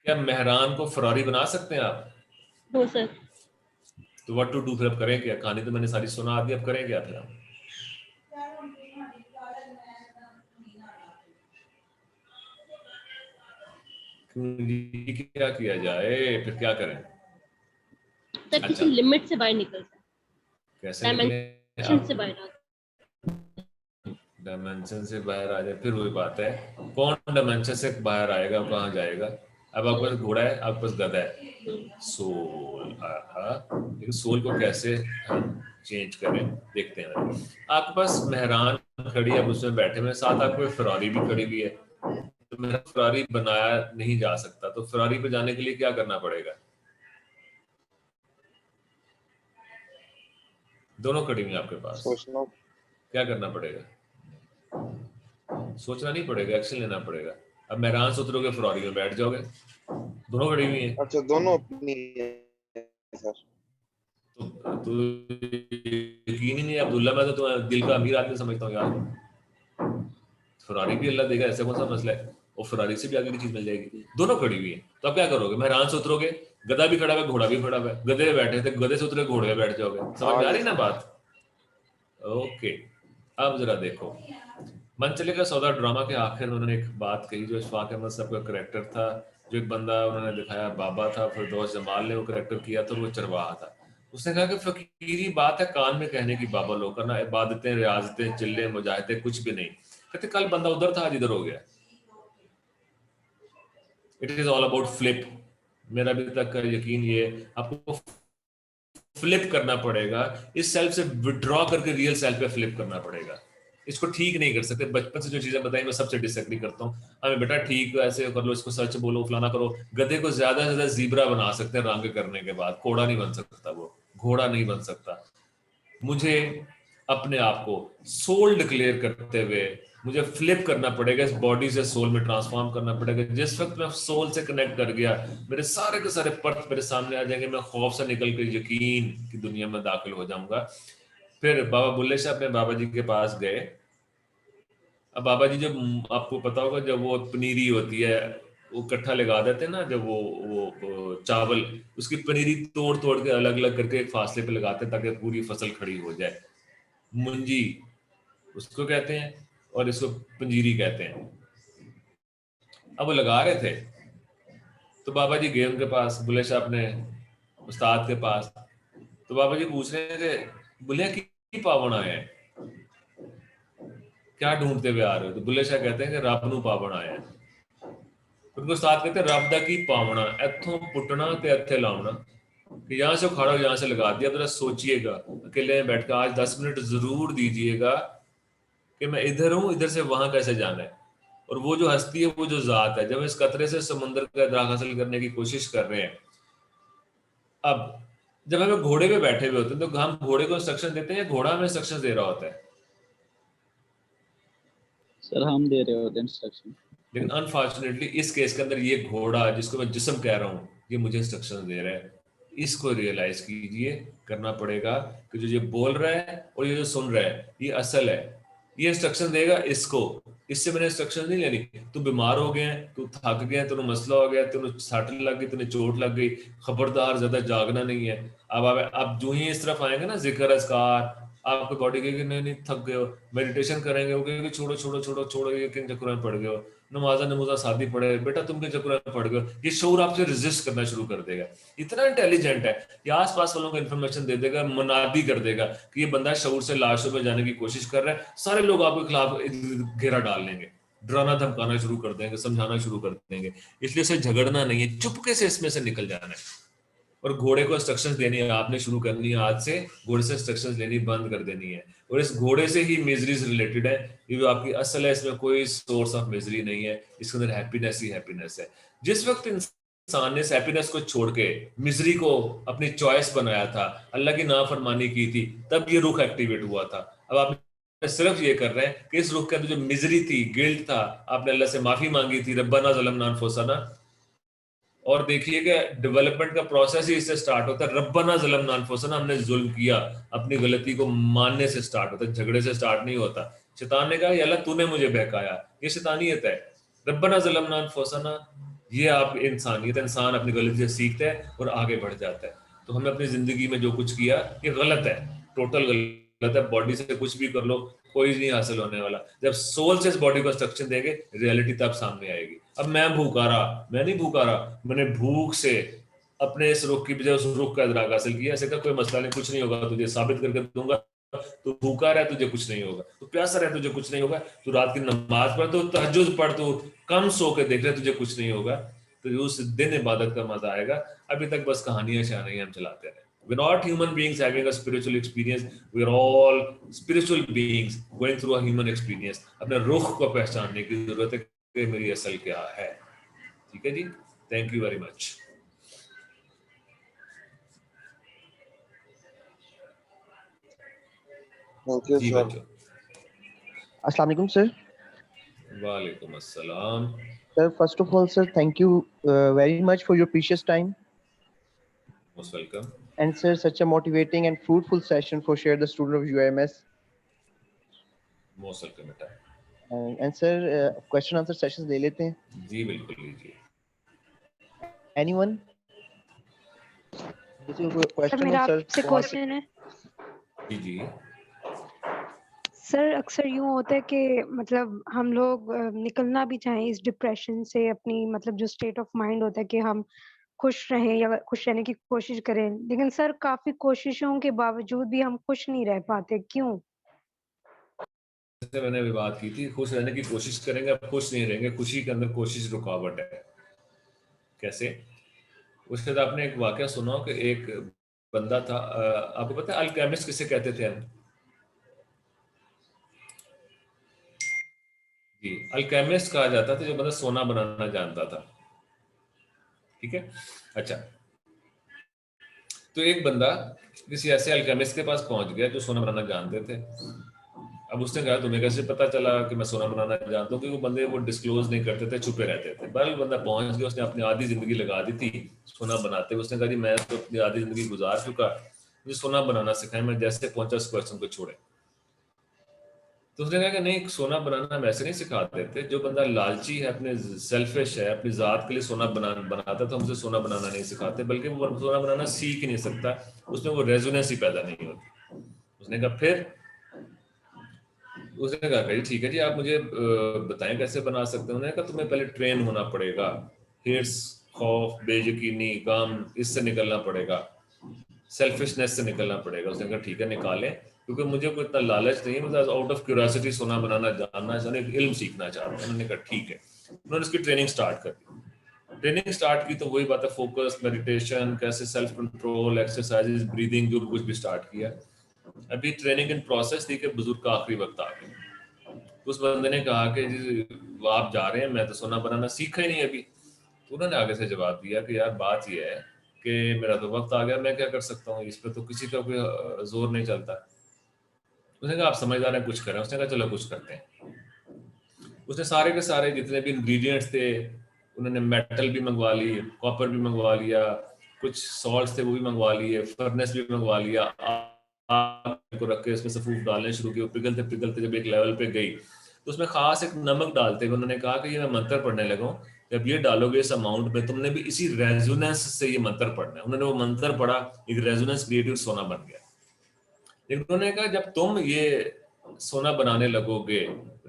क्या मेहरान को फरारी बना सकते हैं आप? No sir. तो व्हाट टू डू, फिर अब करें क्या? कहानी तो मैंने सारी सुना दी, अब करें क्या फिर हम? क्या किया जाए, फिर क्या करें? सर किसी लिमिट से बाहर निकल जाए, कैसे डायमेंशन से बाहर आ, डायमेंशन से बाहर आ जाए, फिर वही बात है, कौन डायमेंशन से बाहर आएगा, कहाँ जाएगा? अब आपके पास घोड़ा है, आपके पास गधा है, सोल। लेकिन सोल को कैसे हम चेंज करें, देखते हैं। आपके पास मेहरान खड़ी है, उसमें बैठे हुए, साथ आपको फरारी भी खड़ी हुई है, तो मेरा फरारी बनाया नहीं जा सकता, तो फरारी पे जाने के लिए क्या करना पड़ेगा? दोनों खड़ी हुई हैं आपके पास, सोचना। क्या करना पड़ेगा? सोचना नहीं पड़ेगा, एक्शन लेना पड़ेगा। अब मेहरान से उतरोगे, फरारी में बैठ जाओगे, दोनों खड़ी हुई हैं। अच्छा, दोनों अपनी है सर। तो यकीन ही नहीं है अब्दुल्ला, मैं तो तुम्हें दिल का अमीर आदमी समझता हूँ यार। फरारी भी अल्लाह देगा, ऐसा कौन सा मसला है? और फरारी से भी आगे की चीज मिल जाएगी। दोनों खड़ी हुई है, तो अब क्या करोगे? मेहरान से उतरोगे, गधा भी खड़ा है, घोड़ा भी खड़ा है, गधे पे बैठे थे, गधे से उतरे घोड़े पे बैठ जाओगे। समझ में आ आगे रही ना बात? ओके, अब जरा देखो, मनचले का सौदा ड्रामा के आखिर में उन्होंने एक बात कही जो इशफाक अहमद साहब का करेक्टर था, जो एक बंदा उन्होंने दिखाया बाबा था, फिरदौस जमाल ने वो करेक्टर किया था, वो चरवाहा था। उसने कहा कि फकीरी बात है कान में कहने की, बाबा लोग करना इबादतें, रियाजतें, चिल्ले, मुजाहिदे कुछ भी नहीं। कहते कल बंदा उधर था, आज इधर हो गया। It is all about flip. मेरा अभी तक का यकीन ये, आपको फ्लिप करना पड़ेगा, इस सेल्फ से विड्रॉ करके रियल सेल्फ पे फ्लिप करना पड़ेगा। इसको ठीक नहीं कर सकते। बचपन से जो चीजें बताई मैं सबसे डिसएग्री करता हूँ। हमें बेटा ठीक ऐसे कर लो, इसको सच बोलो, फलाना करो। गधे को ज्यादा से ज्यादा जीब्रा बना सकते हैं रंग करने के बाद, घोड़ा नहीं बन सकता, वो घोड़ा नहीं बन सकता। मुझे अपने आप को सोल डिक्लेयर करते हुए मुझे फ्लिप करना पड़ेगा, इस बॉडी से सोल में ट्रांसफॉर्म करना पड़ेगा। जिस वक्त मैं सोल से कनेक्ट कर गया, मेरे सारे के सारे पर्थ मेरे सामने आ जाएंगे, मैं खौफ से निकल कर यकीन की दुनिया में दाखिल हो जाऊंगा। फिर बाबा बुल्ले शाह अपने बाबा जी के पास गए। अब बाबा जी, जब आपको पता होगा, जब वो पनीरी होती है वो इकट्ठा लगा देते हैं ना, जब वो चावल, उसकी पनीरी तोड़ तोड़ के अलग अलग करके एक फासले पे लगाते हैं ताकि पूरी फसल खड़ी हो जाए। मुंजी उसको कहते हैं और इसको पंजीरी कहते हैं। अब वो लगा रहे थे तो बाबा जी गए उनके पास, बुल्ले शाह अपने उस्ताद के पास। तो बाबा जी पूछ रहे थे, बुल्ले की पावन आए हैं, क्या ढूंढते हुए आ रहे हो? तो बुल्ले शाह कहते हैं कि रब नू पावन आए हैं। उनको उस्ताद कहते हैं रब दा की पावना, इथों पुटना ते इत्थे लाउना, कि यहाँ से खड़ा हो, यहाँ से लगा दिया। जरा सोचिएगा, अकेले में बैठकर आज 10 मिनट जरूर दीजिएगा कि मैं इधर हूं, इधर से वहां कैसे जाना है। और वो जो हस्ती है, वो जो जात है, जब हम इस कतरे से समुद्र का इदराक हासिल करने की कोशिश कर रहे हैं। अब जब हमें घोड़े पे बैठे हुए होते हैं तो हम घोड़े को इंस्ट्रक्शन देते हैं या घोड़ा हमें इंस्ट्रक्शन दे रहा होता है? सर हम दे रहे होते हैं इंस्ट्रक्शन। लेकिन अनफॉर्चुनेटली इस केस के अंदर ये घोड़ा, जिसको मैं जिस्म कह रहा हूँ, ये मुझे इंस्ट्रक्शन दे रहा है। इसको रियलाइज कीजिए, करना पड़ेगा कि जो ये बोल रहा है और ये जो सुन रहा है, ये असल है। ये इंस्ट्रक्शन देगा इसको, इससे मैंने इंस्ट्रक्शन नहीं लेनी। तू बीमार हो गया, तू थक गया, तेन मसला हो गया, तेन सट लग गई, तेन चोट लग गई, खबरदार ज्यादा जागना नहीं है। अब जो ही इस तरफ आएंगे ना जिक्र अज़कार, आपकी बॉडी कहेगी नहीं नहीं थक गए हो। मेडिटेशन करेंगे, वो कहेगी छोड़ो छोड़ो छोड़ो छोड़ो, ये किन चक्करों में पड़ गए हो। नमाजा नमूजा शादी पड़े, बेटा तुम किन चक्करों में पड़ गए हो। ये शौर आपसे रेजिस्ट करना शुरू कर देगा। इतना इंटेलिजेंट है कि आसपास वालों को इन्फॉर्मेशन दे देगा, मुनादी कर देगा कि ये बंदा शौर से लाशों में जाने की कोशिश कर रहा है। सारे लोग आपके खिलाफ घेरा डाल लेंगे, डराना धमकाना शुरू कर देंगे, समझाना शुरू कर देंगे। इसलिए इसे झगड़ना नहीं है, चुपके से इसमें से निकल जाना है। और घोड़े को इंस्ट्रक्शंस देनी है आपने शुरू करनी है आज से, घोड़े से इंस्ट्रक्शंस लेनी बंद कर देनी है। और इस घोड़े से ही मिजरी से रिलेटेड है, ये जो आपकी असल है, इसमें कोई सोर्स ऑफ मिजरी नहीं है, इसके अंदर हैप्पीनेस ही हैप्पीनेस है। जिस वक्त इंसान ने इस हैप्पीनेस को छोड़ के मिजरी को अपनी चॉइस बनाया था, अल्लाह की नाफरमानी की थी, तब ये रुख एक्टिवेट हुआ था। अब आप सिर्फ ये कर रहे हैं कि इस रुख के अंदर जो मिजरी थी, गिल्ट था, आपने अल्लाह से माफी मांगी थी, रब्बाना ज़लमना अनफुसना। और देखिए कि डेवलपमेंट का प्रोसेस ही इससे स्टार्ट होता है, रब्बना ज़लमना अनफुसना, हमने जुल्म किया, अपनी गलती को मानने से स्टार्ट होता है, झगड़े से स्टार्ट नहीं होता। शैतान ने कहा अल्लाह तूने मुझे बहकाया, ये शैतानियत है। रब्बना ज़लमना अनफुसना, ये आप इंसानियत, इंसान अपनी गलती से सीखता है और आगे बढ़ जाता है। तो हमें अपनी जिंदगी में जो कुछ किया ये गलत है, टोटल गलत है। बॉडी से कुछ भी कर लो, कोई नहीं हासिल होने वाला। जब सोल से इस बॉडी को इंस्ट्रक्शन देंगे, रियलिटी तब सामने आएगी। अब मैं भूखा रहा, मैं नहीं भूखा रहा, मैंने भूख से अपने इस रुख की बजाय उस रुख का इदराक हासिल किया। ऐसे का कोई मसला नहीं, कुछ नहीं होगा, तुझे साबित करके दूंगा। तू भूखा रहा, तुझे कुछ नहीं होगा। तू प्यासा रहा, तुझे कुछ नहीं होगा। तू रात की नमाज पढ़, तू तहज्जुद पढ़, तू कम सो के देख रहे, तुझे कुछ नहीं होगा। तो उस दिन इबादत का मजा आएगा। अभी तक बस कहानियां शहानियां हम चलाते रहे। We're not human beings having a spiritual experience. We're all spiritual beings going through a human experience. अपने रुख को पहचानने की जरूरत है कि मेरी असल क्या है। ठीक है जी, thank you very much. Thank you, जी sir. बच्चों, अस्सलाम वालेकुम सर. वालेकुम अस्सलाम. Sir, first of all, sir, thank you very much for your precious time. Most welcome. And sir, such a motivating and fruitful session for share the student of UIMS. Most welcome बेटा. And sir, question answer sessions ले लेते हैं. जी बिल्कुल लीजिए. Anyone? किसी को कोई sir question मेरा हो sir? आपसे क्वेश्चन है जी जी. सर, अक्सर यूँ होता है कि मतलब हम लोग निकलना भी चाहें इस डिप्रेशन से, अपनी मतलब जो स्टेट ऑफ माइंड होता है कि हम खुश रहें या खुश रहने की कोशिश करें, लेकिन सर काफ़ी कोशिशों के बावजूद भी हम खुश नहीं रह पाते, क्यों? जैसे मैंने अभी बात की थी, खुश रहने की कोशिश करेंगे, अब खुश नहीं रहेंगे. खुशी के अंदर कोशिश रुकावट है. कैसे? उसके बाद आपने एक वाकया सुना हो कि एक बंदा था, आपको पता है अल्केमिस्ट किसे कहते थे हम? जी, अल्केमिस्ट कहा जाता था जो बंदा सोना बनाना जानता था. ठीक है. अच्छा, तो एक बंदा किसी ऐसे अल्केमिस्ट के पास पहुंच गया जो सोना बनाना जानते थे. अब उसने कहा तुम्हें कैसे पता चला कि मैं सोना बनाना जानता हूँ? क्योंकि वो बंदे वो डिस्क्लोज नहीं करते थे, छुपे रहते थे. बहरहाल बंदा पहुंच गया, उसने अपनी आधी जिंदगी लगा दी थी सोना बनाते हुए. उसने कहा जी मैं तो अपनी आधी जिंदगी गुजार चुका, मुझे सोना बनाना सिखाएं. मैं जैसे पहुंचा उस क्वेश्चन को छोड़े. तो उसने कहा कि नहीं, सोना बनाना हम ऐसे नहीं सिखाते थे. जो बंदा लालची है, अपने सेल्फिश है, अपनी जात के लिए सोना बनाता तो हमसे सोना बनाना नहीं सिखाते, बल्कि वो सोना बनाना सीख ही नहीं सकता, उसमें वो रेजोनेंस ही पैदा नहीं होती. उसने कहा फिर? उसने कहा जी ठीक है जी, आप मुझे बताएं कैसे बना सकते हैं. उन्होंने कहा तुम्हें पहले ट्रेन होना पड़ेगा, हिर्स, खौफ, बेयकीनी, गम, इससे निकलना पड़ेगा, सेल्फिशनेस से निकलना पड़ेगा. उसने कहा ठीक है निकालें, क्योंकि मुझे कोई इतना लालच नहीं है, मैं आउट ऑफ क्यूरियोसिटी सोना बनाना जानना चाहता हूं, इल्म सीखना चाहता हूं. उन्होंने कहा ठीक है. उन्होंने उसकी ट्रेनिंग स्टार्ट कर दी. ट्रेनिंग स्टार्ट की तो वही बात है, फोकस, मेडिटेशन, कैसे सेल्फ कंट्रोल, एक्सरसाइजेस, ब्रीदिंग, जो कुछ भी स्टार्ट किया. अभी ट्रेनिंग इन प्रोसेस थी कि बुजुर्ग का आखिरी वक्त आ गया. उस बंदे ने कहा कि जी आप जा रहे हैं, मैं तो सोना बनाना सीखा ही नहीं अभी. तो उन्होंने आगे से जवाब दिया कि यार बात यह है कि मेरा तो वक्त आ गया, मैं क्या कर सकता हूँ, इस पर तो किसी का कोई जोर नहीं चलता. उसने कहा आप समझदार हैं, कुछ करें. उसने कहा चलो कुछ करते हैं. उसने सारे के सारे जितने भी इंग्रेडिएंट्स थे, उन्होंने मेटल भी मंगवा ली, कॉपर भी मंगवा लिया, कुछ सॉल्ट्स थे वो भी मंगवा लिए, फर्नेस भी मंगवा लिया, आग को रख के उसमें सफूफ डालने शुरू किए. पिघलते पिघलते जब एक लेवल पे गई तो उसमें खास एक नमक डालते हुए उन्होंने कहा कि ये मैं मंत्र पढ़ने लगा हूं, जब ये डालोगे इस अमाउंट में, तुमने भी इसी रेजोनेंस से ये मंत्र पढ़ना है. उन्होंने वो मंत्र पढ़ा, एक रेजोनेंस क्रिएटिव सोना बन गया. लेकिन उन्होंने कहा जब तुम ये सोना बनाने लगोगे,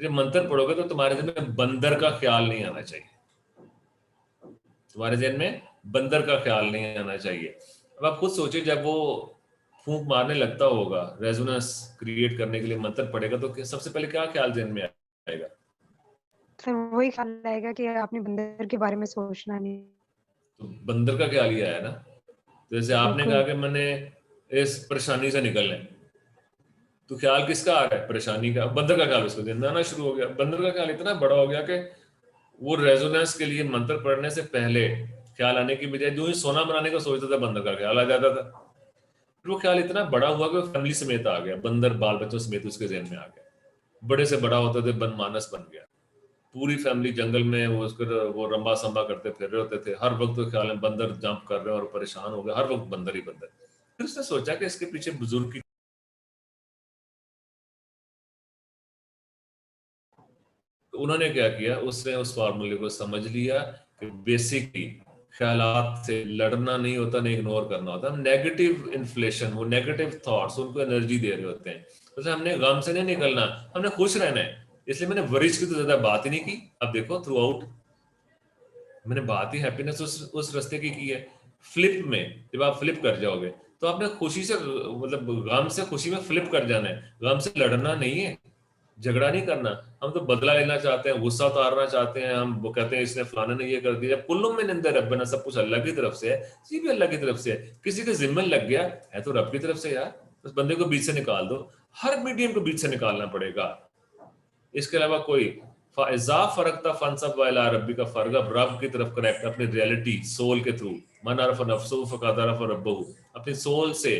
ये मंत्र पढ़ोगे, तो तुम्हारे जहन में बंदर का ख्याल नहीं आना चाहिए. तुम्हारे जहन में बंदर का ख्याल नहीं आना चाहिए. अब आप खुद सोचिए, जब वो फूंक मारने लगता होगा, रेजोनेंस क्रिएट करने के लिए मंत्र पढ़ेगा, तो सबसे पहले क्या ख्याल जहन में आएगा? सर वही ख्याल आएगा कि आपने बंदर के बारे में सोचना नहीं. तो बंदर का ख्याल ही आया ना. जैसे आपने कहा बिल्कुल. कि मैंने इस परेशानी से निकलना है, तो ख्याल किसका आ रहा है? परेशानी का. बंदर का ख्याल उसको जहन आना शुरू हो गया. बंदर का ख्याल इतना बड़ा हो गया कि वो रेजोनेंस के लिए मंत्र पढ़ने से पहले ख्याल आने की बजाय जो ही सोना बनाने का सोचता था, बंदर का ख्याल आ जाता था. फिर वो ख्याल इतना बड़ा हुआ कि वो फैमिली समेत आ गया, बंदर बाल बच्चों समेत उसके जहन में आ गया. बड़े से बड़ा होते थे, बनमानस बन गया. पूरी फैमिली जंगल में वो रंबा संबा करते फिर रहे होते थे. हर वक्त तो ख्याल में बंदर जंप कर रहे हैं और परेशान हो गए, हर वक्त बंदर ही बंदर. फिर उसने सोचा कि इसके पीछे बुजुर्ग की. तो उन्होंने क्या किया, उसने उस फार्मूले को समझ लिया कि बेसिकली ख्यालात से लड़ना नहीं होता, नहीं इग्नोर करना होता. हम नेगेटिव इन्फ्लेशन, वो नेगेटिव थॉट्स उनको एनर्जी दे रहे होते हैं. तो हमने गम से नहीं निकलना, हमने खुश रहना है. इसलिए मैंने वरिश की तो ज्यादा बात ही नहीं की. अब देखो थ्रू आउट मैंने बात ही हैप्पीनेस उस रास्ते की है. फ्लिप में जब आप फ्लिप कर जाओगे तो आपने खुशी से, मतलब गम से खुशी में फ्लिप कर जाना है. गम से लड़ना नहीं है, झगड़ा नहीं करना. हम तो बदला लेना चाहते हैं, गुस्सा उतारना चाहते हैं. हम वो कहते हैं इसने फलाने ने ये कर दिया. कुल्लुम मिन इंद रब्बिना, सब कुछ अल्लाह की तरफ से है, ये भी अल्लाह की तरफ से है. किसी के जिम्मे लग गया है तो रब की तरफ से यार, उस बंदे को बीच से निकाल दो. हर मीडियम को बीच से निकालना पड़ेगा. इसके अलावा कोई फाइजा फरकता फनसब वाला रब्बी का फर्क, अब रब की तरफ कनेक्ट, अपनी रियलिटी सोल के थ्रू. मन अरफ नफ्सहु फक़द अरफ रब्बहु, अपनी सोल से,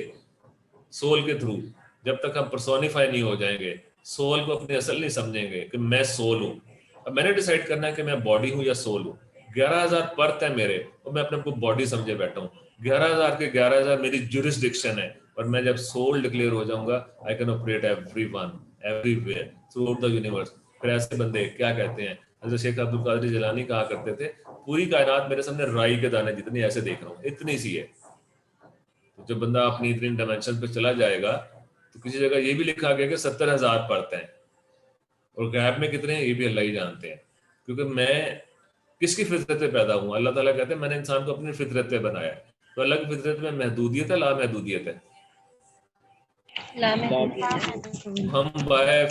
सोल के थ्रू जब तक हम पर्सोनिफाई नहीं हो जाएंगे, सोल को अपनी असल नहीं समझेंगे कि मैं सोल हूँ। अब मैंने डिसाइड करना है कि मैं बॉडी हूँ या सोल हूँ। 11,000 परत है मेरे और मैं अपने को बॉडी समझे बैठा हूँ। 11,000 के 11,000 मेरी जुरिस्डिक्शन है, और मैं जब सोल डिक्लेयर हो जाऊंगा, I can operate everyone everywhere through out the universe. फिर ऐसे बंदे क्या कहते हैं, हज़रत शेख अब्दुल कादिर जिलानी कहा करते थे, पूरी कायनात मेरे सामने राई के दाने जितनी ऐसे देख रहा हूँ, इतनी सी है। तो जब बंदा अपनी इतनी डायमेंशन पे चला जाएगा, तो किसी जगह ये भी लिखा गया कि 70,000 परत हैं, और गैप में कितने हैं ये भी अल्लाह ही जानते हैं। क्योंकि मैं किसकी फितरत पे पैदा हुआ, अल्लाह ताला कहते हैं मैंने इंसान को अपनी फितरत पे बनाया है। तो अल्लाह की फितरत में महदूदियत है, लामहदूदियत है? हम बाय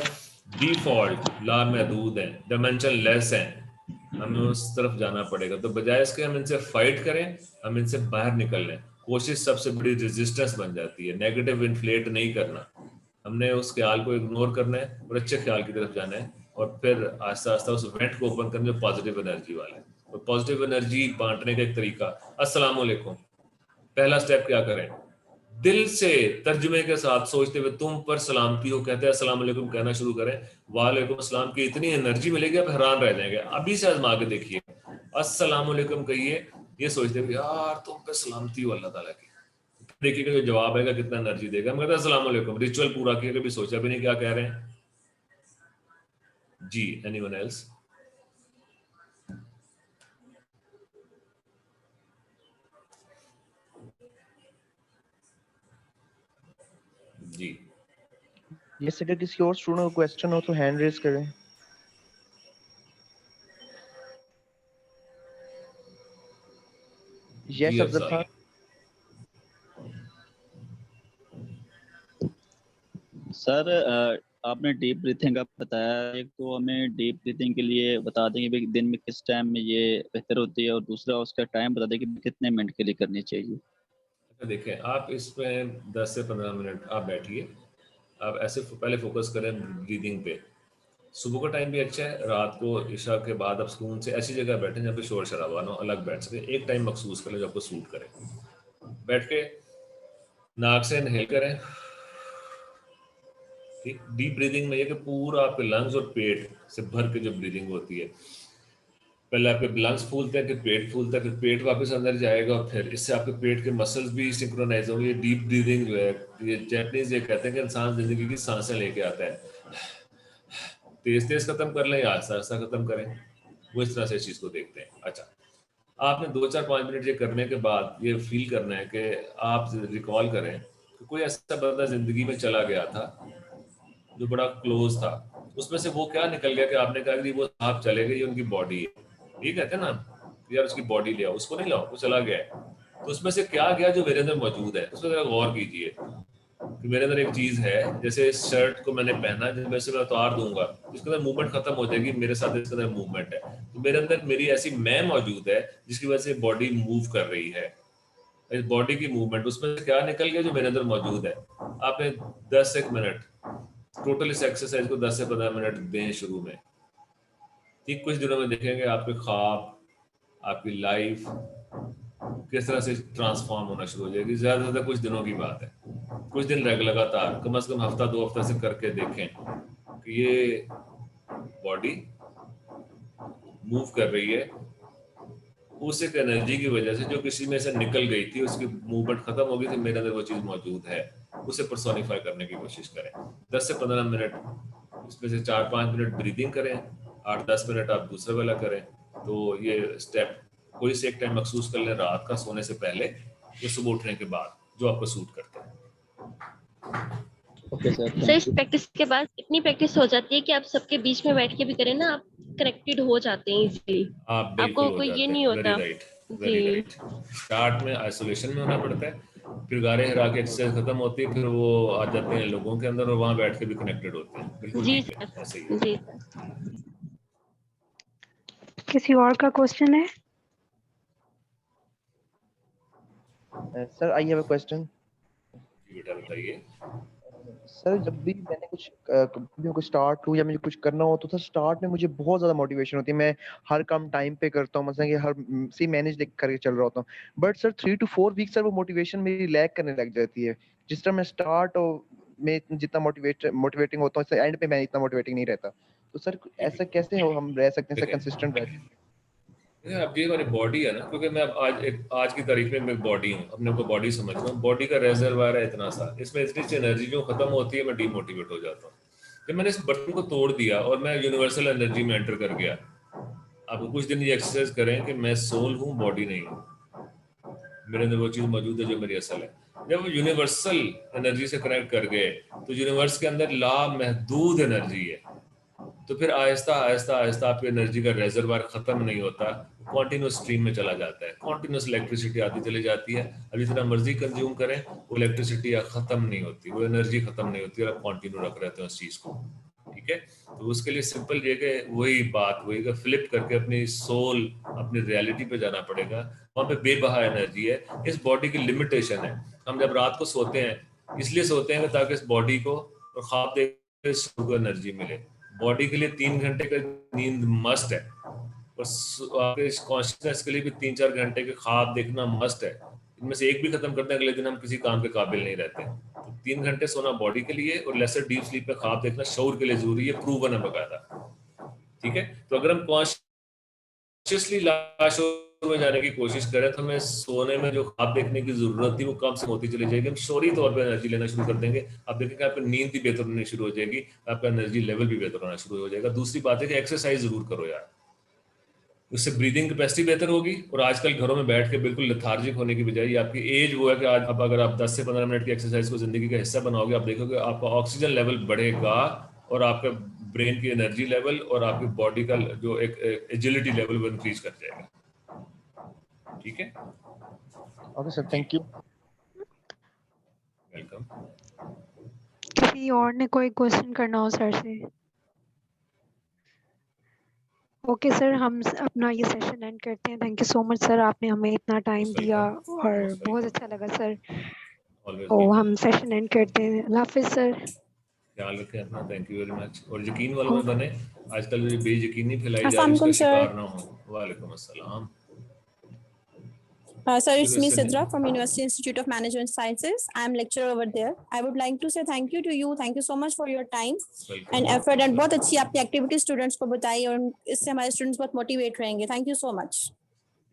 डिफॉल्ट लामहदूद हैं, डायमेंशन लेस हैं। हमें उस तरफ जाना पड़ेगा। तो बजाय इसके हम इनसे फाइट करें, हम इनसे बाहर निकल लें। कोशिश सबसे बड़ी रेजिस्टेंस बन जाती है। नेगेटिव इन्फ्लेट नहीं करना, हमने उस ख्याल को इग्नोर करना है और अच्छे ख्याल की तरफ जाना है, और फिर आहिस्ता आहिस्ता उस वेंट को ओपन करना जो पॉजिटिव एनर्जी वाला है। और पॉजिटिव एनर्जी बांटने का एक तरीका, अस्सलाम वालेकुम। पहला स्टेप क्या करें, दिल से तर्जुमे के साथ सोचते हुए तुम पर सलामती हो कहते हैं अस्सलाम वालेकुम कहना शुरू करें। वालेकुम अस्सलाम की इतनी एनर्जी मिलेगी आप हैरान रह जाएंगे। अभी से आजमा के देखिए, अस्सलाम वालेकुम कहिए, ये सोचते हुए यार तुम पे सलामती हो अल्लाह ताला की। देखिएगा जो जवाब आएगा कितना एनर्जी देगा। हम कहते हैं अस्सलाम वालेकुम, रिचुअल पूरा किया, कभी सोचा भी नहीं क्या कह रहे हैं जी। Anyone else? जी यस, अगर किसी और स्टूडेंट को क्वेश्चन हो तो हैंड रेज करें। जी यस अफजल अफजाल। खान। सर आपने डीप ब्रीथिंग का बताया, एक तो हमें डीप ब्रीथिंग के लिए बता देंगे कि दिन में किस टाइम में ये बेहतर होती है, और दूसरा उसका टाइम बता दें कि कितने मिनट के लिए करनी चाहिए। देखें आप इसमें 10 से 15 मिनट आप बैठिए, आप ऐसे पहले फोकस करें ब्रीदिंग पे। सुबह का टाइम भी अच्छा है, रात को इशा के बाद आप सुकून से ऐसी जगह बैठें जहाँ पे शोर शराबा ना हो, अलग बैठ सके। एक टाइम मखसूस करें जो आपको सूट करे। बैठ के नाक से इनहेल करें, ठीक। डीप ब्रीदिंग में ये कि पूरा आपके लंग्स और पेट से भर के जो ब्रीदिंग होती है, पहले आपके लंग्स फूलते हैं, फिर पेट फूलता है, फिर पेट वापस अंदर जाएगा, और फिर इससे आपके पेट के मसल्स भी सिंक्रोनाइज होंगे। ये डीप ब्रीदिंग जो है, ये जैपनीज ये कहते हैं कि इंसान जिंदगी की सांसें लेके आता है। तेज तेज खत्म कर लें या आहिस्ता आहिस्ता खत्म करें, वो इस तरह से इस चीज़ को देखते हैं। अच्छा, आपने 2-4-5 मिनट ये करने के बाद ये फील करना है कि आप रिकॉल करें कि कोई ऐसा बंदा जिंदगी में चला गया था जो बड़ा क्लोज था, उसमें से वो क्या निकल गया कि आपने कहा कि वो आप चले गए, ये उनकी बॉडी है। ये कहते हैं ना यार उसकी बॉडी ले आओ, उसको नहीं लाओ, वो चला गया है। तो उसमें से क्या गया जो मेरे अंदर मौजूद है, उस पर जरा गौर कीजिए कि मेरे अंदर एक चीज है, जैसे इस शर्ट को मैंने पहना, जब वैसे मैं उतार दूंगा इसके अंदर मूवमेंट खत्म हो जाएगी, मेरे साथ इसके अंदर मूवमेंट है। तो मेरे अंदर मेरी ऐसी मैं मौजूद है जिसकी वजह से बॉडी मूव कर रही है। इस बॉडी की मूवमेंट, उसमें से क्या निकल गया जो मेरे अंदर मौजूद है। आपने 10 मिनट टोटल इस एक्सरसाइज को 10 से 15 मिनट दें शुरू में। ठीक, कुछ दिनों में देखेंगे आपके ख्वाब, आपकी लाइफ किस तरह से ट्रांसफॉर्म होना शुरू हो जाएगी। ज़्यादा से ज़्यादा कुछ दिनों की बात है, कुछ दिन लगातार, कम से कम हफ्ता 2 हफ्ता से करके देखें कि ये बॉडी मूव कर रही है उस एक एनर्जी की वजह से जो किसी में से निकल गई थी, उसकी मूवमेंट खत्म हो गई थी, मेरे अंदर वो चीज़ मौजूद है। उसे पर्सोनिफाई करने की कोशिश करें। 10 से 15 मिनट, इसमें से 4-5 मिनट ब्रीदिंग करें, 8-10 मिनट आप दूसरा वाला करें। तो ये स्टेप कोई से एक टाइम मखसूस कर लें, रात का सोने से पहले या सुबह उठने के बाद, जो आपको सूट करता है। ओके सर, सर इस प्रैक्टिस के बाद इतनी प्रैक्टिस हो जाती है कि आप सबके बीच में बैठ के भी करें ना, आप कनेक्टेड हो जाते हैं इजीली। आप बिल्कुल आपको हो कोई ये जाते नहीं हैं। होता। वेरी राइट, वेरी जी राइट। स्टार्ट में आइसोलेशन में होना पड़ता है, फिर गारे हरा के एक्सरसाइज खत्म होती है, फिर वो आ जाते हैं लोगों के अंदर और वहां बैठ के भी कनेक्टेड होते हैं। बिल्कुल जी ठीक है, सर, ऐसे ही है। जी सर। किसी और का क्वेश्चन है? Sir I have a question. जी बेटा बताइए। सर जब भी मैंने कुछ स्टार्ट हो या मुझे कुछ करना हो तो सर स्टार्ट में मुझे बहुत ज्यादा मोटिवेशन होती है, मैं हर काम टाइम पे करता हूँ, मतलब कि हर सी मैनेज करके चल रहा होता हूँ। But sir 3 to 4 week sir वो मोटिवेशन मेरी लैग करने लग जाती है। जिस तरह मैं स्टार्ट और मैं जितना मोटिवेटिंग होता हूँ एंड पे मैं इतना मोटिवेटिंग नहीं रहता। तो सर ऐसा कैसे हो हम रह सकते हैं सर कंसिस्टेंट रह सकते हैं? अब ये हमारी बॉडी है ना, क्योंकि मैं अब आज की तारीख में मैं बॉडी हूँ, अपने को बॉडी समझता हूँ। बॉडी का रेजर्वायर है इतना सा, इसमें इतनी सी एनर्जी जो खत्म होती है मैं डीमोटिवेट हो जाता हूँ। जब मैंने इस बर्तन को तोड़ दिया और मैं यूनिवर्सल एनर्जी में एंटर कर गया, आप कुछ दिन ये एक्सरसाइज करें कि मैं सोल हूँ, बॉडी नहीं हूँ, मेरे अंदर वो चीज़ मौजूद है जो मेरी असल है। जब वो यूनिवर्सल एनर्जी से कनेक्ट कर गए तो यूनिवर्स के अंदर लामहदूद एनर्जी है। तो फिर आहिस्ता आहिस्ता आहिस्ता आपकी एनर्जी का रेजर्वायर खत्म नहीं होता, कॉन्टिन्यूस स्ट्रीम में चला जाता है, कॉन्टिन्यूस इलेक्ट्रिसिटी आती चली जाती है। अब जितना मर्जी कंज्यूम करें वो इलेक्ट्रिसिटी खत्म नहीं होती, वो एनर्जी खत्म नहीं होती, और आप कॉन्टिन्यू रख रहे हैं उस चीज़ को। ठीक है, तो उसके लिए सिंपल ये कि वही का फ्लिप करके अपनी सोल, अपनी रियलिटी पे जाना पड़ेगा। वहाँ पे बेबहा एनर्जी है, इस बॉडी की लिमिटेशन है। हम जब रात को सोते हैं इसलिए सोते हैं ताकि इस बॉडी को और ख्वाब देख को एनर्जी मिले। बॉडी के लिए 3 घंटे का नींद मस्ट है, और आपके कॉन्शियसनेस के लिए भी 3-4 घंटे के ख्वाब देखना मस्ट है। इनमें से एक भी खत्म करते हैं अगले दिन हम किसी काम के काबिल नहीं रहते। तो 3 घंटे सोना बॉडी के लिए और लेसर डीप स्लीप में ख्वाब देखना शऊर के लिए जरूरी है, प्रूवन है बकायदा। ठीक है, तो अगर हम कॉन्शियसली लाशोर में जाने की कोशिश करें तो हमें सोने में जो ख्वाब देखने की जरूरत थी वो कम से होती चली जाएगी। हम शौरी तौर पर एनर्जी लेना शुरू कर देंगे। आप देखेंगे आपकी नींद भी बेहतर होनी शुरू हो जाएगी, आपका एनर्जी लेवल भी बेहतर होना शुरू हो जाएगा। दूसरी बात है कि एक्सरसाइज जरूर करो यार, उससे ब्रीदिंग कैपेसिटी बेहतर होगी। और आजकल घरों में बैठ के बिल्कुल लेथार्जिक होने की बजाय, आपकी एज वो है कि आज अब अगर आप 10 से 15 मिनट की एक्सरसाइज को जिंदगी का हिस्सा बनाओगे, आप देखोगे आपका ऑक्सीजन लेवल बढ़ेगा और आपका ब्रेन की एनर्जी लेवल और आपकी बॉडी का जो एक एजिलिटी लेवल वो इंक्रीज कर जाएगा। ठीक है, okay sir, thank you. Welcome. किसी और ने कोई क्वेश्चन करना हो सर से? ओके सर, हम अपना ये सेशन एंड करते हैं। Thank you so much sir, आपने हमें इतना टाइम दिया और बहुत अच्छा लगा सर। तो हम सेशन एंड करते हैं। अल्लाह हाफिज सर। ख्याल रखें अपना। Thank you very much. और यकीन वालों में बने, आजकल जो बेयकीनी फैलाई जा रही है उसका शिकार ना हो। वालेकुम अस्सलाम। Sir, it's me Sidra from University Institute of Management Sciences. I am lecturer over there. I would like to say thank you to you. Thank you so much for your time and effort. And बहुत अच्छी आपने activity students को बताई और इससे हमारे students बहुत motivate रहेंगे। Thank you so much.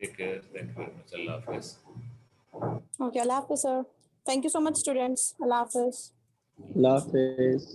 Take care. Thank you very much. Allah Hafiz. Okay, Allah Hafiz sir. Thank you so much students. Allah Hafiz. Allah Hafiz.